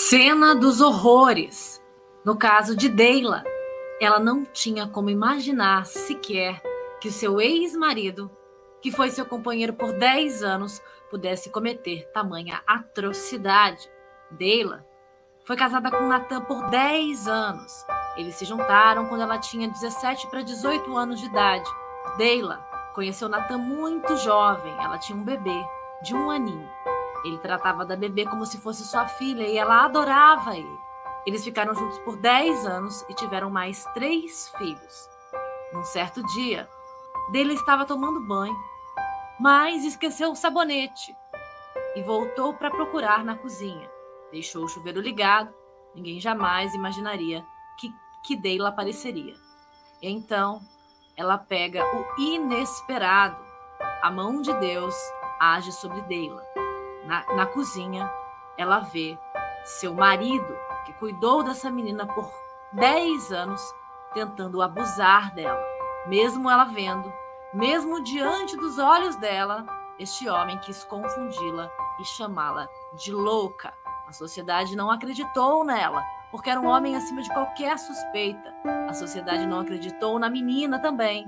Cena dos horrores. No caso de Deila, ela não tinha como imaginar sequer que o seu ex-marido, que foi seu companheiro por 10 anos, pudesse cometer tamanha atrocidade. Deila foi casada com Natan por 10 anos. Eles se juntaram quando ela tinha 17 para 18 anos de idade. Deila conheceu Natan muito jovem. Ela tinha um bebê de 1 aninho. Ele tratava da bebê como se fosse sua filha e ela adorava ele. Eles ficaram juntos por 10 anos e tiveram mais 3 filhos. Num certo dia, Deila estava tomando banho, mas esqueceu o sabonete e voltou para procurar na cozinha. Deixou o chuveiro ligado. Ninguém jamais imaginaria que Deila apareceria. E então, ela pega o inesperado. A mão de Deus age sobre Deila. Na cozinha, ela vê seu marido, que cuidou dessa menina por 10 anos, tentando abusar dela. Mesmo ela vendo, mesmo diante dos olhos dela, este homem quis confundi-la e chamá-la de louca. A sociedade não acreditou nela, porque era um homem acima de qualquer suspeita. A sociedade não acreditou na menina também.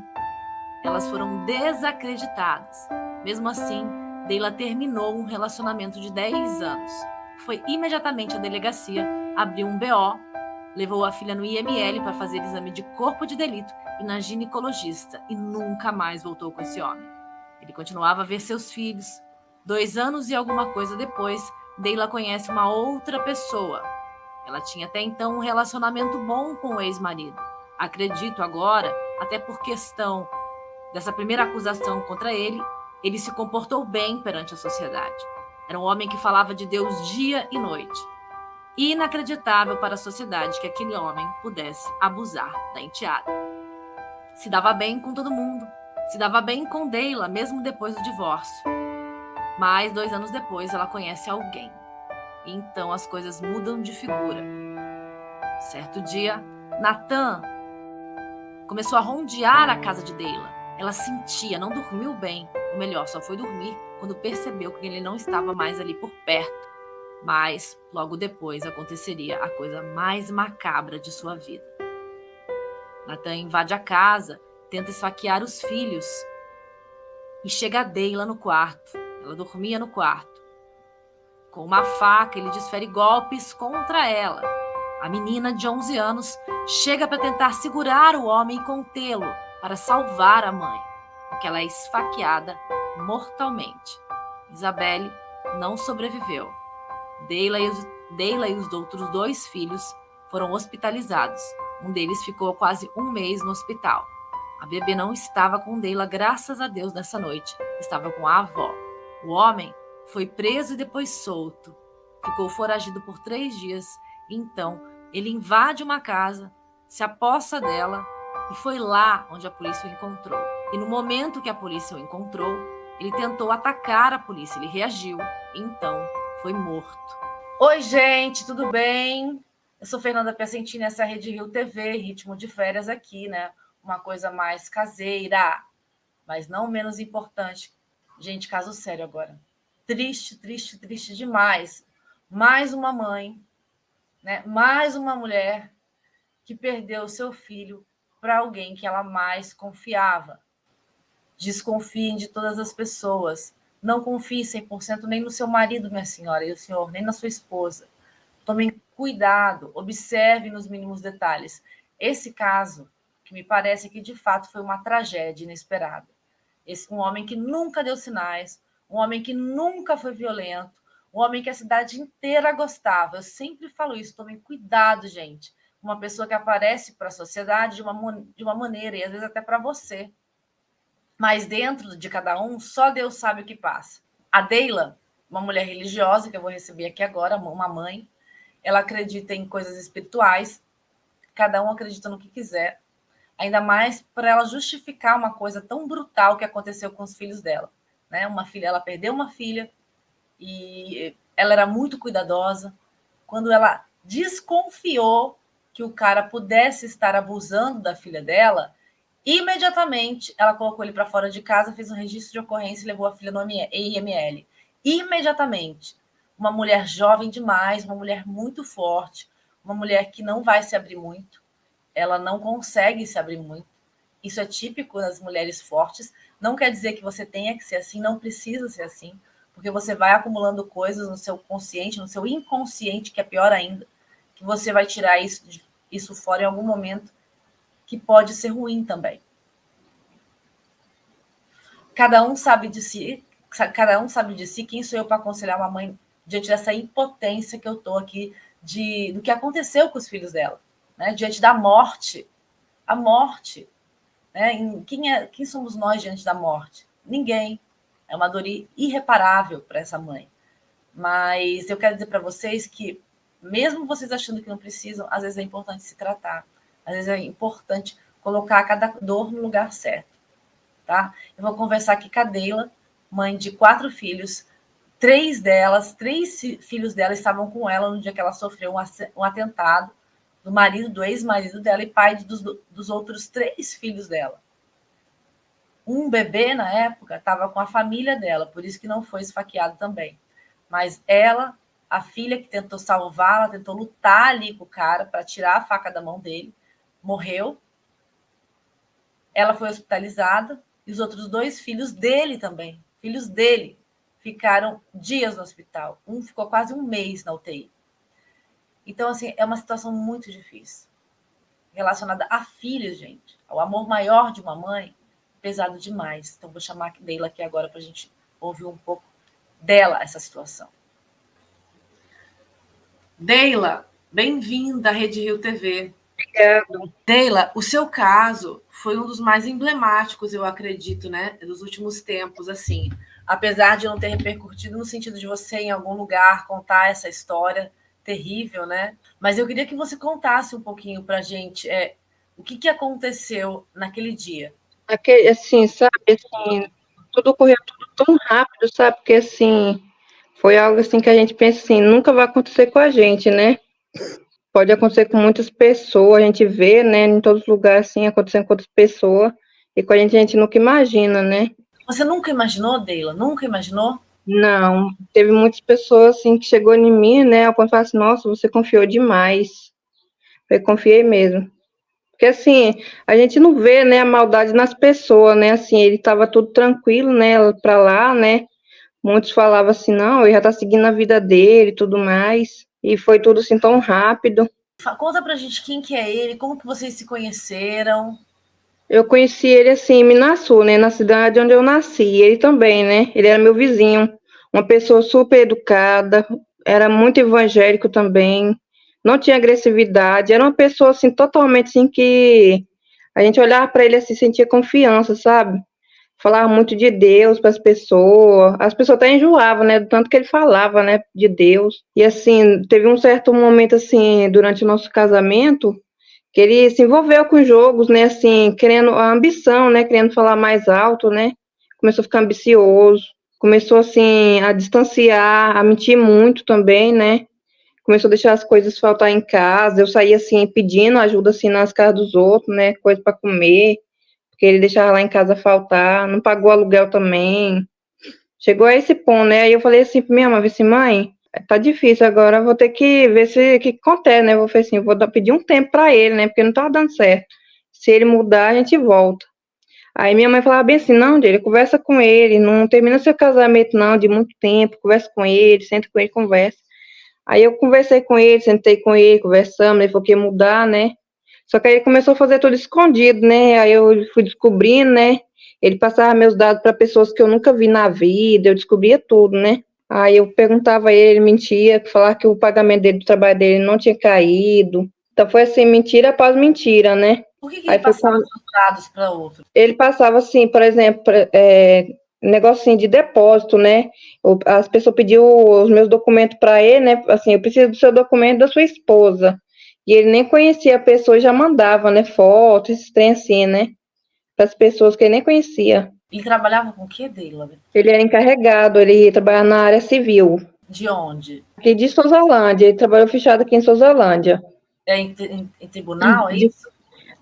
Elas foram desacreditadas. Mesmo assim, Deila terminou um relacionamento de 10 anos. Foi imediatamente à delegacia, abriu um BO, levou a filha no IML para fazer exame de corpo de delito e na ginecologista e nunca mais voltou com esse homem. Ele continuava a ver seus filhos. 2 anos e alguma coisa depois, Deila conhece uma outra pessoa. Ela tinha até então um relacionamento bom com o ex-marido. Acredito agora, até por questão dessa primeira acusação contra ele, ele se comportou bem perante a sociedade. Era um homem que falava de Deus dia e noite. Inacreditável para a sociedade que aquele homem pudesse abusar da enteada. Se dava bem com todo mundo. Se dava bem com Deila, mesmo depois do divórcio. Mas 2 anos depois, ela conhece alguém. E então as coisas mudam de figura. Certo dia, Natan começou a rondear a casa de Deila. Ela sentia, não dormiu bem. Ou melhor, só foi dormir quando percebeu que ele não estava mais ali por perto. Mas, logo depois, aconteceria a coisa mais macabra de sua vida. Natan invade a casa, tenta esfaquear os filhos e chega a Deila no quarto. Ela dormia no quarto. Com uma faca, ele desfere golpes contra ela. A menina de 11 anos chega para tentar segurar o homem e contê-lo para salvar a mãe, porque ela é esfaqueada mortalmente. Isabelle não sobreviveu. Deila e os outros 2 filhos foram hospitalizados. Um deles ficou quase 1 mês no hospital. A bebê não estava com Deila, graças a Deus, nessa noite. Estava com a avó. O homem foi preso e depois solto. Ficou foragido por 3 dias. Então, ele invade uma casa, se apossa dela e foi lá onde a polícia o encontrou. E no momento que a polícia o encontrou, ele tentou atacar a polícia. Ele reagiu e então foi morto. Oi, gente, tudo bem? Eu sou Fernanda Piacentini, essa é a Rede Rio TV, ritmo de férias aqui, né? Uma coisa mais caseira, mas não menos importante. Gente, caso sério agora. Triste, triste, triste demais. Mais uma mãe, né? Mais uma mulher que perdeu seu filho para alguém que ela mais confiava. Desconfiem de todas as pessoas. Não confie 100% nem no seu marido, minha senhora, e o senhor, nem na sua esposa. Tomem cuidado, observem nos mínimos detalhes. Esse caso, que me parece que de fato foi uma tragédia inesperada. Um homem que nunca deu sinais, um homem que nunca foi violento, um homem que a cidade inteira gostava. Eu sempre falo isso, tomem cuidado, gente. Uma pessoa que aparece para a sociedade de uma maneira, e às vezes até para você. Mas dentro de cada um, só Deus sabe o que passa. A Deila, uma mulher religiosa, que eu vou receber aqui agora, uma mãe, ela acredita em coisas espirituais, cada um acredita no que quiser, ainda mais para ela justificar uma coisa tão brutal que aconteceu com os filhos dela. Né? Ela perdeu uma filha e ela era muito cuidadosa. Quando ela desconfiou que o cara pudesse estar abusando da filha dela, imediatamente ela colocou ele para fora de casa, fez um registro de ocorrência e levou a filha no IML. Imediatamente. uma mulher jovem demais, uma mulher muito forte, uma mulher que não vai se abrir muito, ela não consegue se abrir muito. Isso é típico das mulheres fortes. Não quer dizer que você tenha que ser assim, não precisa ser assim, porque você vai acumulando coisas no seu consciente, no seu inconsciente, que é pior ainda, que você vai tirar isso fora em algum momento, que pode ser ruim também. Cada um sabe de si, quem sou eu para aconselhar uma mãe diante dessa impotência que eu estou aqui, do que aconteceu com os filhos dela, né? Diante da morte. A morte. Né? Quem somos nós diante da morte? Ninguém. É uma dor irreparável para essa mãe. Mas eu quero dizer para vocês que, mesmo vocês achando que não precisam, às vezes é importante se tratar. Às vezes é importante colocar cada dor no lugar certo. Tá? Eu vou conversar aqui com a Deila, mãe de 4 filhos. 3 filhos dela estavam com ela no dia que ela sofreu um atentado do marido, do ex-marido dela e pai dos outros 3 filhos dela. Um bebê, na época, estava com a família dela, por isso que não foi esfaqueado também. Mas ela, a filha que tentou salvá-la, tentou lutar ali com o cara para tirar a faca da mão dele, morreu. Ela foi hospitalizada e os outros 2 filhos dele também, filhos dele, ficaram dias no hospital. Um ficou quase um mês na UTI. Então, assim, é uma situação muito difícil. Relacionada a filhos, gente. Ao amor maior de uma mãe, pesado demais. Então, vou chamar a Deila aqui agora para a gente ouvir um pouco dela, essa situação. Deila, bem-vinda à Rede Rio TV. Obrigado. Deila, o seu caso foi um dos mais emblemáticos, eu acredito, né, dos últimos tempos, assim. Apesar de não ter repercutido no sentido de você, em algum lugar, contar essa história terrível, né? Mas eu queria que você contasse um pouquinho para a gente o que aconteceu naquele dia. Assim, sabe, assim, tudo correu tudo tão rápido, sabe? Porque, assim, foi algo assim que a gente pensa assim, nunca vai acontecer com a gente, né? Pode acontecer com muitas pessoas, a gente vê, né, em todos os lugares, assim, acontecendo com outras pessoas, e com a gente nunca imagina, né? Você nunca imaginou, Deila? Nunca imaginou? Não, teve muitas pessoas, assim, que chegou em mim, né, ao ponto de falar assim, nossa, você confiou demais. Eu confiei mesmo. Porque, assim, a gente não vê, né, a maldade nas pessoas, né, assim, ele estava tudo tranquilo, né, para lá, né, muitos falavam assim, não, ele já tá seguindo a vida dele e tudo mais, e foi tudo assim tão rápido. Conta pra gente quem que é ele, como que vocês se conheceram. Eu conheci ele, assim, em Minaçu, né, na cidade onde eu nasci, e ele também, né, ele era meu vizinho, uma pessoa super educada, era muito evangélico também, não tinha agressividade, era uma pessoa, assim, totalmente, assim, que a gente olhava para ele, assim, sentia confiança, sabe? Falava muito de Deus para as pessoas até enjoavam, né, do tanto que ele falava, né, de Deus. E assim, teve um certo momento assim, durante o nosso casamento, que ele se envolveu com jogos, né, assim, querendo a ambição, né, querendo falar mais alto, né? Começou a ficar ambicioso, começou assim a distanciar, a mentir muito também, né? Começou a deixar as coisas faltar em casa. Eu saía assim pedindo ajuda assim nas casas dos outros, né, coisa para comer, porque ele deixava lá em casa faltar, não pagou aluguel também. Chegou a esse ponto, né? Aí eu falei assim pra minha mãe, assim, mãe, tá difícil agora, eu vou ter que ver se o que acontece, né? Eu falei assim, pedir um tempo pra ele, né? Porque não tá dando certo. Se ele mudar, a gente volta. Aí minha mãe falava bem assim, não, Júlia, conversa com ele, não termina seu casamento não, de muito tempo, conversa com ele, senta com ele, conversa. Aí eu conversei com ele, sentei com ele, conversamos, ele falou que ia mudar, né? Só que aí ele começou a fazer tudo escondido, né? Aí eu fui descobrindo, né? Ele passava meus dados para pessoas que eu nunca vi na vida, eu descobria tudo, né? Aí eu perguntava a ele, ele mentia, falava que o pagamento dele, do trabalho dele não tinha caído. Então foi assim, mentira após mentira, né? Por que Aí ele foi passava quando os dados para outro? ele passava assim, por exemplo, negocinho de depósito, né? As pessoas pediam os meus documentos para ele, né? Assim, eu preciso do seu documento da sua esposa. E ele nem conhecia a pessoa e já mandava, né? Fotos, esses trem assim, né? Para as pessoas que ele nem conhecia. Ele trabalhava com o que, Deila? Ele era encarregado, ele trabalhava na área civil. De onde? Aqui de Souzalândia, ele trabalhou fechado aqui em Souzalândia. É em tribunal, é isso?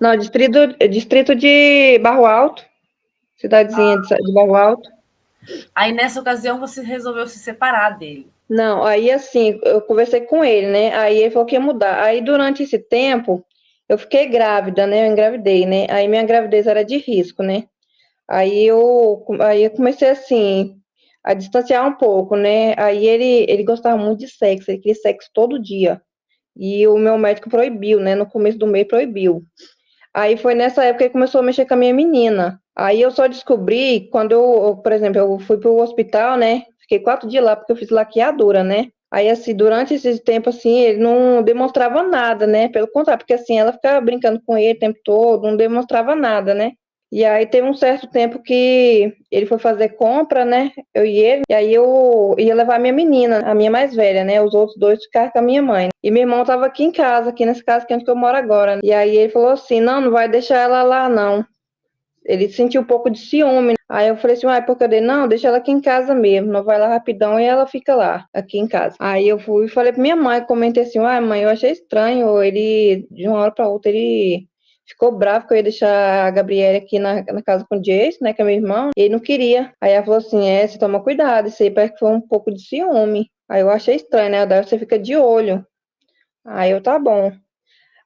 Não, distrito de Barro Alto, cidadezinha de Barro Alto. Aí, nessa ocasião, você resolveu se separar dele. Não, aí assim, eu conversei com ele, né? Aí ele falou que ia mudar. Aí durante esse tempo, eu fiquei grávida, né? Eu engravidei, né? Aí minha gravidez era de risco, né? Aí eu comecei assim, a distanciar um pouco, né? Aí ele gostava muito de sexo, ele queria sexo todo dia. E o meu médico proibiu, né? No começo do mês proibiu. Aí foi nessa época que começou a mexer com a minha menina. Aí eu só descobri quando por exemplo, eu fui pro hospital, né? Fiquei 4 dias lá porque eu fiz laqueadura, né? Aí, assim, durante esse tempo, assim, ele não demonstrava nada, né? Pelo contrário, porque, assim, ela ficava brincando com ele o tempo todo, não demonstrava nada, né? E aí teve um certo tempo que ele foi fazer compra, né? Eu e ele, e aí eu ia levar a minha menina, a minha mais velha, né? Os outros dois ficaram com a minha mãe. E meu irmão tava aqui em casa, aqui nessa casa que é onde eu moro agora, né? E aí ele falou assim: não, não vai deixar ela lá, não. Ele sentiu um pouco de ciúme. Aí eu falei assim, uai, por que eu dei? Não, deixa ela aqui em casa mesmo. Não vai lá rapidão e ela fica lá, aqui em casa. Aí eu fui e falei pra minha mãe, comentei assim, uai, mãe, eu achei estranho. Ele, de uma hora pra outra, ele ficou bravo que eu ia deixar a Gabriela aqui na casa com o Jason, né, que é meu irmão, e ele não queria. Aí ela falou assim, você toma cuidado, isso aí parece que foi um pouco de ciúme. Aí eu achei estranho, né, daí você fica de olho. Aí eu, tá bom.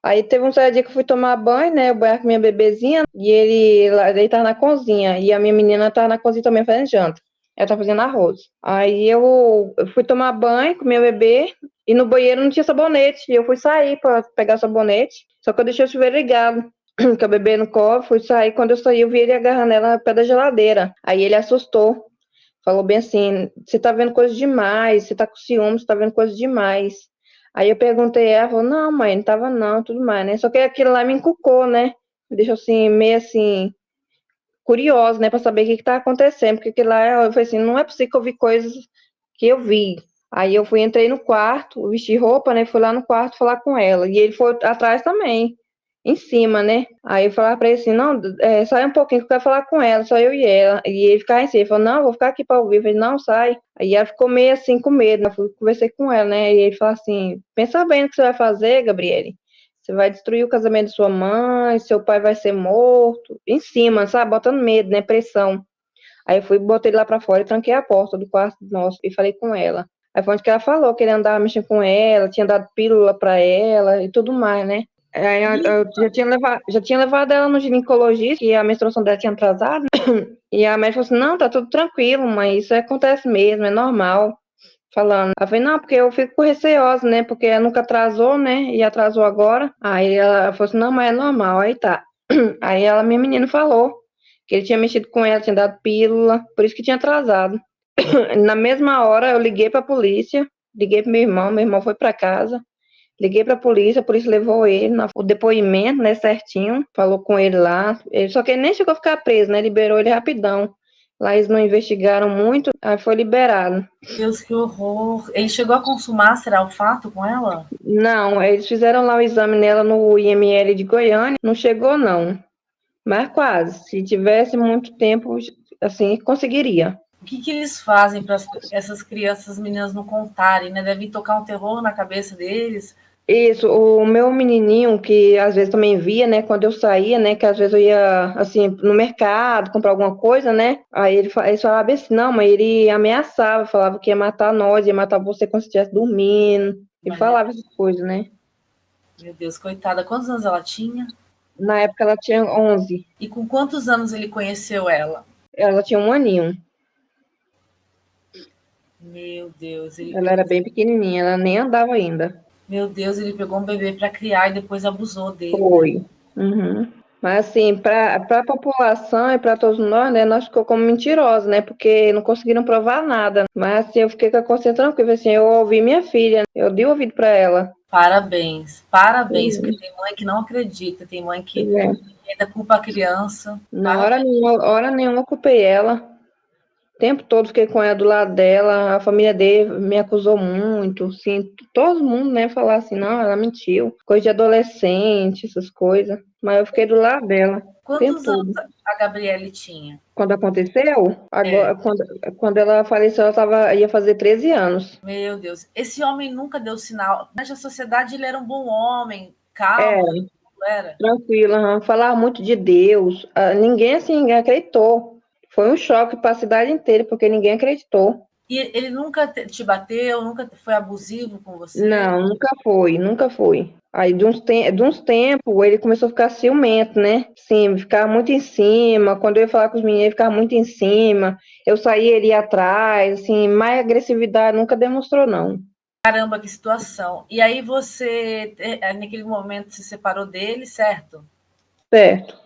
Aí teve um certo dia que eu fui tomar banho, né? Eu banhava com minha bebezinha e ele tava na cozinha. E a minha menina tava na cozinha também fazendo janta. Ela tava fazendo arroz. Aí eu fui tomar banho com meu bebê e no banheiro não tinha sabonete. E eu fui sair pra pegar sabonete. Só que eu deixei o chuveiro ligado. Que eu bebê no copo, fui sair. Quando eu saí, eu vi ele agarrando ela no pé da geladeira. Aí ele assustou. Falou bem assim: você tá vendo coisa demais, você tá com ciúme, você tá vendo coisa demais. Aí eu perguntei, ela falou: não, mãe, não tava não, tudo mais, né? Só que aquilo lá me encucou, né? Me deixou assim, meio assim, curiosa, né, pra saber o que que tá acontecendo, porque aquilo lá, eu falei assim: não é possível que eu vi coisas que eu vi. Aí eu fui, entrei no quarto, vesti roupa, né? Fui lá no quarto falar com ela. E ele foi atrás também, em cima, né? Aí eu falava pra ele assim: não, sai um pouquinho que eu quero falar com ela, só eu e ela. E ele ficava em cima, ele falou: não, vou ficar aqui pra ouvir. Eu falei: não, sai. Aí ela ficou meio assim com medo, né? Eu fui, conversei com ela, né? E ele falou assim: pensa bem no que você vai fazer, Gabriele. Você vai destruir o casamento de sua mãe, seu pai vai ser morto. Em cima, sabe? Botando medo, né? Pressão. Aí eu fui, botei ele lá pra fora e tranquei a porta do quarto nosso e falei com ela. Aí foi onde que ela falou que ele andava mexendo com ela, tinha dado pílula pra ela e tudo mais, né? Aí eu já tinha levado ela no ginecologista, que a menstruação dela tinha atrasado, e a médica falou assim: não, tá tudo tranquilo, mãe, isso acontece mesmo, é normal. Falando. Ela falou: não, porque eu fico receosa, né? Porque ela nunca atrasou, né? E atrasou agora. Aí ela falou assim: não, mas é normal, aí tá. Aí ela, minha menina, falou que ele tinha mexido com ela, tinha dado pílula, por isso que tinha atrasado. Na mesma hora eu liguei para a polícia, liguei para meu irmão foi para casa, liguei para a polícia levou ele, o depoimento, né, certinho, falou com ele lá, só que ele nem chegou a ficar preso, né, liberou ele rapidão. Lá eles não investigaram muito, aí foi liberado. Deus, que horror. Ele chegou a consumar, será o fato com ela? Não, eles fizeram lá o exame nela no IML de Goiânia, não chegou não, mas quase. Se tivesse muito tempo, assim, conseguiria. O que que eles fazem para essas crianças, as meninas não contarem, né? Devem tocar um terror na cabeça deles. Isso, o meu menininho, que às vezes também via, né, quando eu saía, né, que às vezes eu ia, assim, no mercado, comprar alguma coisa, né, aí ele falava assim: não, mas ele ameaçava, falava que ia matar nós, ia matar você quando você estivesse dormindo, ele Mas, falava essas coisas, né. meu Deus, coitada. Quantos anos ela tinha? Na época ela tinha 11, E com quantos anos ele conheceu ela? ela tinha 1 aninho, Meu Deus, ele ela era pegou, bem pequenininha, ela nem andava ainda. meu Deus, ele pegou um bebê para criar e depois abusou dele, né? Foi. Uhum. Mas assim, para a população e para todos nós, né, nós ficou como mentirosos, né, porque não conseguiram provar nada. Mas assim, eu fiquei com a consciência tranquila, assim, eu ouvi minha filha, eu dei ouvido para ela. Parabéns, parabéns, porque Uhum. tem mãe que não acredita, tem mãe Pois que é. ainda culpa a criança. Na Parabéns. hora nenhuma eu culpei ela. O tempo todo fiquei com ela do lado dela, a família dele me acusou muito, assim, todo mundo, né, falar assim: não, ela mentiu, coisa de adolescente, essas coisas. Mas eu fiquei do lado dela o tempo Quantos anos todo. a Gabriele tinha? Quando aconteceu, É, agora, quando ela faleceu, ia fazer 13 anos. meu Deus, esse homem nunca deu sinal. Nessa sociedade ele era um bom homem, calmo, É, não era? tranquila, aham. Falava muito de Deus. Ninguém, assim, ninguém acreditou. Foi um choque para a cidade inteira, porque ninguém acreditou. E ele nunca te bateu, nunca foi abusivo com você? Não, nunca foi, nunca foi. Aí, de uns tempos, ele começou a ficar ciumento, né? Sim, ficava muito em cima. Quando eu ia falar com os meninos, ele ficava muito em cima. Eu saía, ele ia atrás, assim, mais agressividade nunca demonstrou, não. Caramba, que situação. E aí você, naquele momento, se separou dele, certo? Certo.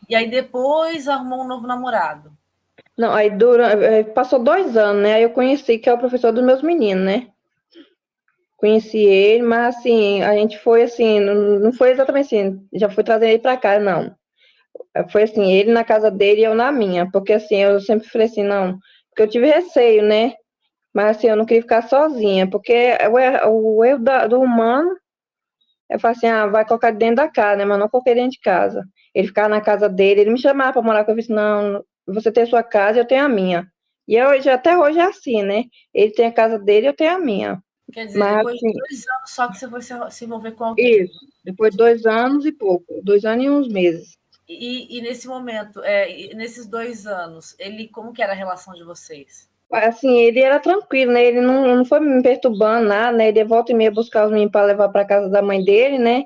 E aí depois arrumou um novo namorado. Não, aí passou 2 anos, né? Aí eu conheci que é o professor dos meus meninos, né? Conheci ele, mas assim, a gente foi assim, não foi exatamente assim, já fui trazer ele pra cá, não. Foi assim, ele na casa dele e eu na minha, porque assim, eu sempre falei assim, não, porque eu tive receio, né? Mas assim, eu não queria ficar sozinha, porque o erro do humano é falar assim, ah, vai colocar dentro da casa, né? Mas não coloquei dentro de casa. Ele ficava na casa dele, ele me chamava pra morar com ele, eu disse, não, você tem a sua casa, eu tenho a minha. E hoje, até hoje é assim, né? Ele tem a casa dele, eu tenho a minha. Quer dizer, Mas depois de assim, 2 anos só que você foi se envolver com alguém. isso, depois de 2 anos e pouco, 2 anos e uns meses. E nesse momento, nesses 2 anos, ele, como que era a relação de vocês? Assim, ele era tranquilo, né? Ele não foi me perturbando nada, né? Ele de volta e meia buscar os meninos para levar para casa da mãe dele, né?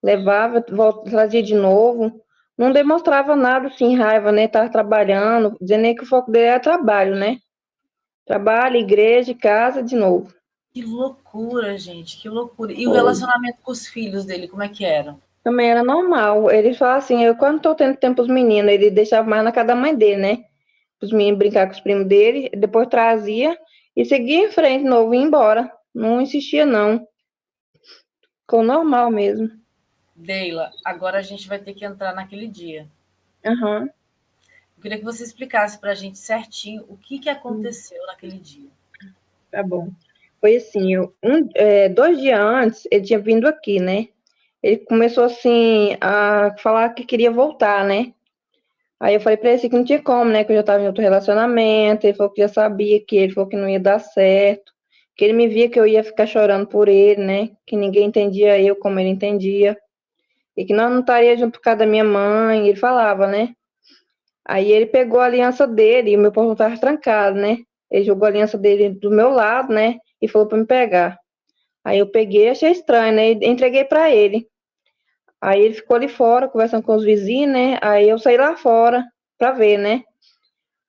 Levava, trazia de novo. Não demonstrava nada, assim, raiva, né? Tava trabalhando, dizendo nem que o foco dele era trabalho, né? Trabalho, igreja, casa, de novo. Que loucura, gente, que loucura. E o Foi. relacionamento com os filhos dele, como é que era? Também era normal. Ele falava assim, eu quando tô tendo tempo os meninos, ele deixava mais na casa da mãe dele, né? Os meninos brincar com os primos dele, depois trazia e seguia em frente de novo e ia embora. Não insistia, não. Ficou normal mesmo. Deila, agora a gente vai ter que entrar naquele dia. Aham. Eu queria que você explicasse para a gente certinho o que, que aconteceu naquele dia. Tá bom. Foi assim, 2 dias antes, ele tinha vindo aqui, né? Ele começou assim a falar que queria voltar, né? Aí eu falei pra ele assim, que não tinha como, né? Que eu já estava em outro relacionamento. Ele falou que já sabia que ele falou que não ia dar certo. Que ele me via que eu ia ficar chorando por ele, né? Que ninguém entendia eu como ele entendia. E que nós não estaria junto por causa da minha mãe. Ele falava, né? Aí ele pegou a aliança dele e o meu portão estava trancado, né? Ele jogou a aliança dele do meu lado, né? E falou para me pegar. Aí eu peguei, achei estranho, né? E entreguei para ele. Aí ele ficou ali fora, conversando com os vizinhos, né? Aí eu saí lá fora para ver, né?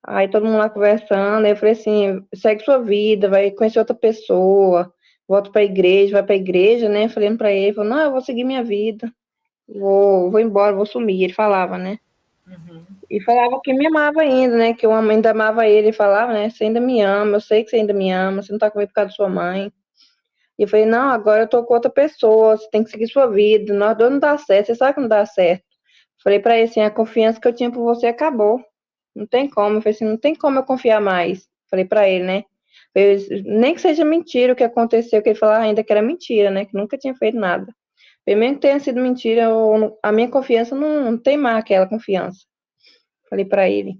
Aí todo mundo lá conversando, aí eu falei assim, segue sua vida, vai conhecer outra pessoa, volta pra igreja, vai pra igreja, né? Falando pra ele, falou, não, eu vou seguir minha vida, vou embora, vou sumir. Ele falava, né? E falava que me amava ainda, né? Que eu ainda amava ele. Ele falava, né? Você ainda me ama, eu sei que você ainda me ama, você não tá comigo por causa da sua mãe. E eu falei, não, agora eu tô com outra pessoa, você tem que seguir sua vida, nós dois não dá certo, você sabe que não dá certo. Falei pra ele assim, a confiança que eu tinha por você acabou. Não tem como. Eu falei assim, não tem como eu confiar mais. Falei pra ele, né? Falei, nem que seja mentira o que aconteceu, que ele falou ainda que era mentira, né? Que nunca tinha feito nada. Falei, mesmo que tenha sido mentira, a minha confiança não tem mais aquela confiança. Falei pra ele.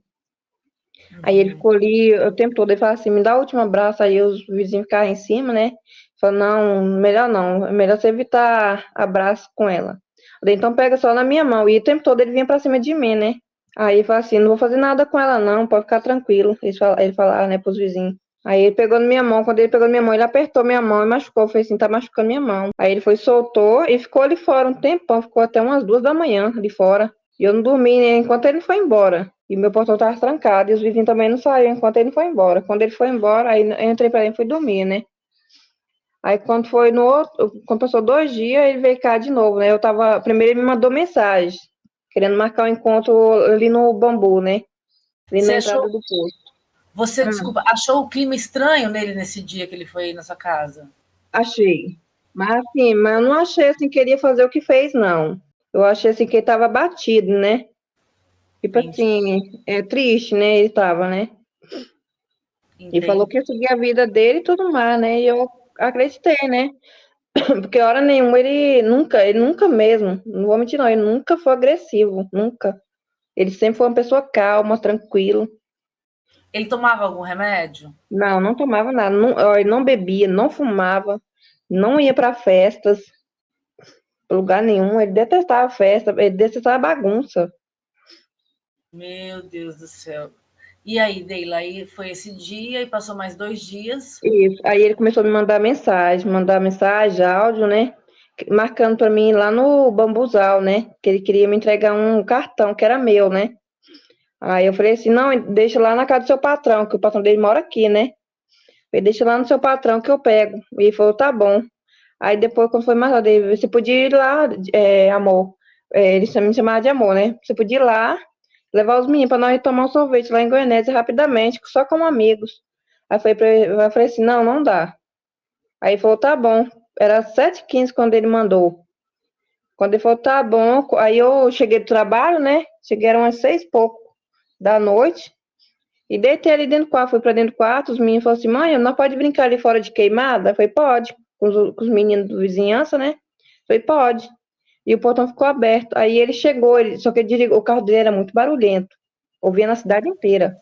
Aí ele ficou ali o tempo todo, ele falou assim, me dá o último abraço, aí os vizinhos ficaram em cima, né? Falou, não, melhor não, é melhor você evitar abraço com ela. Falei, então pega só na minha mão. E o tempo todo ele vinha pra cima de mim, né? Aí ele falou assim, não vou fazer nada com ela não, pode ficar tranquilo. Ele falava, né, pros vizinhos. Aí ele pegou na minha mão, quando ele pegou na minha mão, ele apertou minha mão e machucou. Eu falei assim, tá machucando minha mão. Aí ele foi, soltou e ficou ali fora um tempão, ficou até umas 2 da manhã ali fora. E eu não dormi, né, enquanto ele não foi embora. E meu portão estava trancado, e os vizinhos também não saíram enquanto ele não foi embora. Quando ele foi embora, aí eu entrei para ele e fui dormir, né? Aí quando foi no outro, quando passou 2 dias, ele veio cá de novo, né? Primeiro ele me mandou mensagem, querendo marcar um encontro ali no Bambu, né? Ali Você na achou, entrada do posto. você, Hum, desculpa, achou o clima estranho nele nesse dia que ele foi aí na sua casa? achei. Mas eu não achei assim que ele ia fazer o que fez, não. Eu achei assim que ele tava batido, né? Tipo Entendi, assim, é triste, né? Ele tava, né? E falou entendi. que ia seguir a vida dele e tudo mais, né? E eu acreditei, né? Porque hora nenhuma ele nunca mesmo, não vou mentir não, ele nunca foi agressivo, nunca. Ele sempre foi uma pessoa calma, tranquilo. Ele tomava algum remédio? Não, não tomava nada, não, ó, ele não bebia, não fumava, não ia para festas, pra lugar nenhum. Ele detestava festa, ele detestava bagunça. Meu Deus do céu. E aí, Deila, aí foi esse dia e passou mais 2 dias. Isso. Aí ele começou a me mandar mensagem, áudio, né? Marcando para mim lá no Bambuzal, né? Que ele queria me entregar um cartão que era meu, né? Aí eu falei assim, não, deixa lá na casa do seu patrão, que o patrão dele mora aqui, né? Ele deixa lá no seu patrão que eu pego. E ele falou, tá bom. Aí depois, quando foi mais tarde, você podia ir lá, amor. Ele me chamava de amor, né? Você podia ir lá, levar os meninos para nós tomar um sorvete lá em Goianésia rapidamente, só como amigos. Aí eu falei assim, não, não dá. Aí ele falou, tá bom. Era 7h15 quando ele mandou. Quando ele falou, tá bom. Aí eu cheguei do trabalho, né? Cheguei, eram umas 6h pouco da noite. E deitei ali dentro do quarto, fui pra dentro do quarto, os meninos falaram assim, mãe, não pode brincar ali fora de queimada? Eu falei, pode, com os meninos do vizinhança, né? Eu falei, pode. E o portão ficou aberto. Aí ele chegou, só que ele o carro dele era muito barulhento. Ouvia na cidade inteira.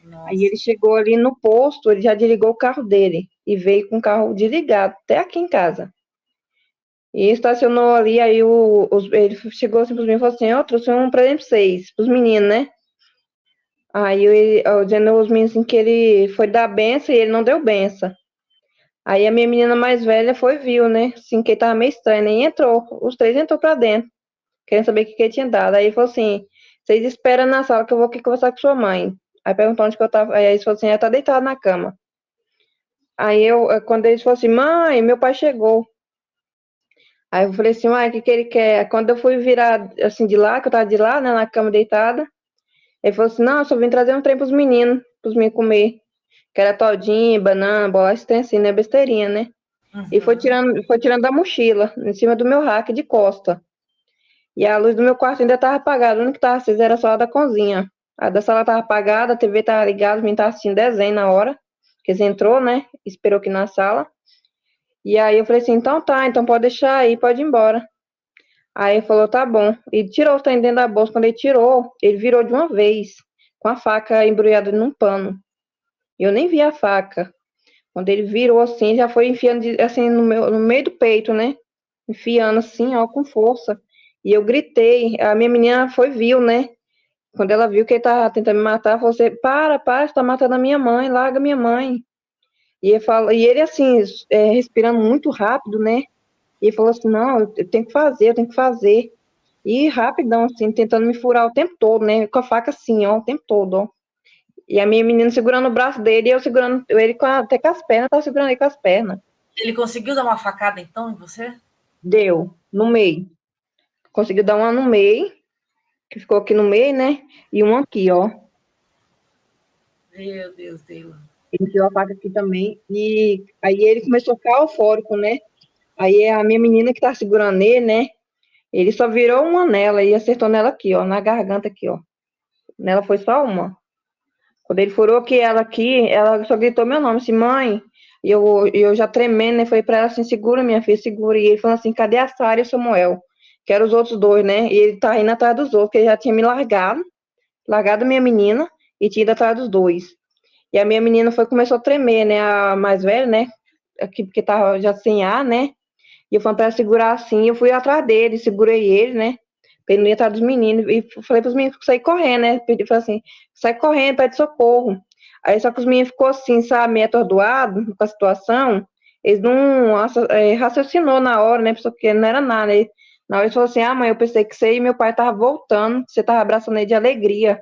Aí Nossa. ele chegou ali no posto, ele já desligou o carro dele e veio com o carro desligado, até aqui em casa. E estacionou ali, aí ele chegou assim pros meninos e falou assim, eu trouxe um presente pra vocês, pros meninos, né? Aí eu dizendo aos meninos assim, que ele foi dar benção e ele não deu benção. Aí a minha menina mais velha viu, né? Assim, que ele tava meio estranho, nem entrou. Os três entrou pra dentro, querendo saber o que ele tinha dado. Aí ele falou assim, vocês esperam na sala que eu vou aqui conversar com sua mãe. Aí perguntou onde que eu tava. Aí ele falou assim, ela tá deitada na cama. Aí quando ele falou assim, mãe, meu pai chegou. Aí eu falei assim, mãe, o que que ele quer? Quando eu fui virar assim de lá, que eu tava de lá, né, na cama deitada, ele falou assim, não, eu só vim trazer um trem pros meninos comer. Que era todinho, banana, bolacha, tem assim, né? Besteirinha, né? E Uhum. foi tirando da mochila, em cima do meu rack de costa. E a luz do meu quarto ainda tava apagada, o único que tava acesa era só a da cozinha. A da sala tava apagada, a TV tava ligada, os meninos estavam assistindo desenho na hora, que eles entrou, né? Esperou aqui na sala. E aí eu falei assim, então tá, então pode deixar aí, pode ir embora. Aí ele falou, tá bom. E tirou o trem dentro da bolsa. Quando ele tirou, ele virou de uma vez, com a faca embrulhada num pano. Eu nem vi a faca. Quando ele virou assim, já foi enfiando assim no meio do peito, né? Enfiando assim, ó, com força. E eu gritei. A minha menina viu, né? Quando ela viu que ele tava tentando me matar, falou assim, para, você tá matando a minha mãe, larga minha mãe. E ele assim, respirando muito rápido, né? E ele falou assim, não, eu tenho que fazer, eu tenho que fazer. E rapidão, assim, tentando me furar o tempo todo, né? Com a faca assim, ó, o tempo todo, ó. E a minha menina segurando o braço dele e eu segurando ele até com as pernas, tava segurando ele com as pernas. Ele conseguiu dar uma facada então em você? Deu, no meio. Conseguiu dar uma no meio, que ficou aqui no meio, né? E uma aqui, ó. Meu Deus, Deila. Ele enfiou a faca aqui também. E aí ele começou a ficar eufórico, né? Aí a minha menina que tá segurando ele, né? Ele só virou uma nela e acertou nela aqui, ó, na garganta aqui, ó. Nela foi só uma. Quando ele furou aqui, ela só gritou meu nome, assim, mãe. E eu já tremendo, né? Falei pra ela assim, segura, minha filha, segura. E ele falou assim, cadê a Sara e o Samuel? Que eram os outros dois, né? E ele tá indo atrás dos outros, que ele já tinha me largado a minha menina e tinha ido atrás dos dois. E a minha menina começou a tremer, né? A mais velha, né? Aqui, porque tava já sem ar, né? E eu falei pra ela segurar assim, eu fui atrás dele, segurei ele, né? Pra ele não ir atrás dos meninos. E falei pros meninos sair correndo, né? Falei assim, sai correndo, pede socorro. Aí só que os meninos ficou assim, sabe, meio atordoados com a situação. Eles não raciocinou na hora, né? Porque não era nada. Na hora eles falaram assim, mãe, eu pensei que você e meu pai tava voltando, que você tava abraçando ele de alegria.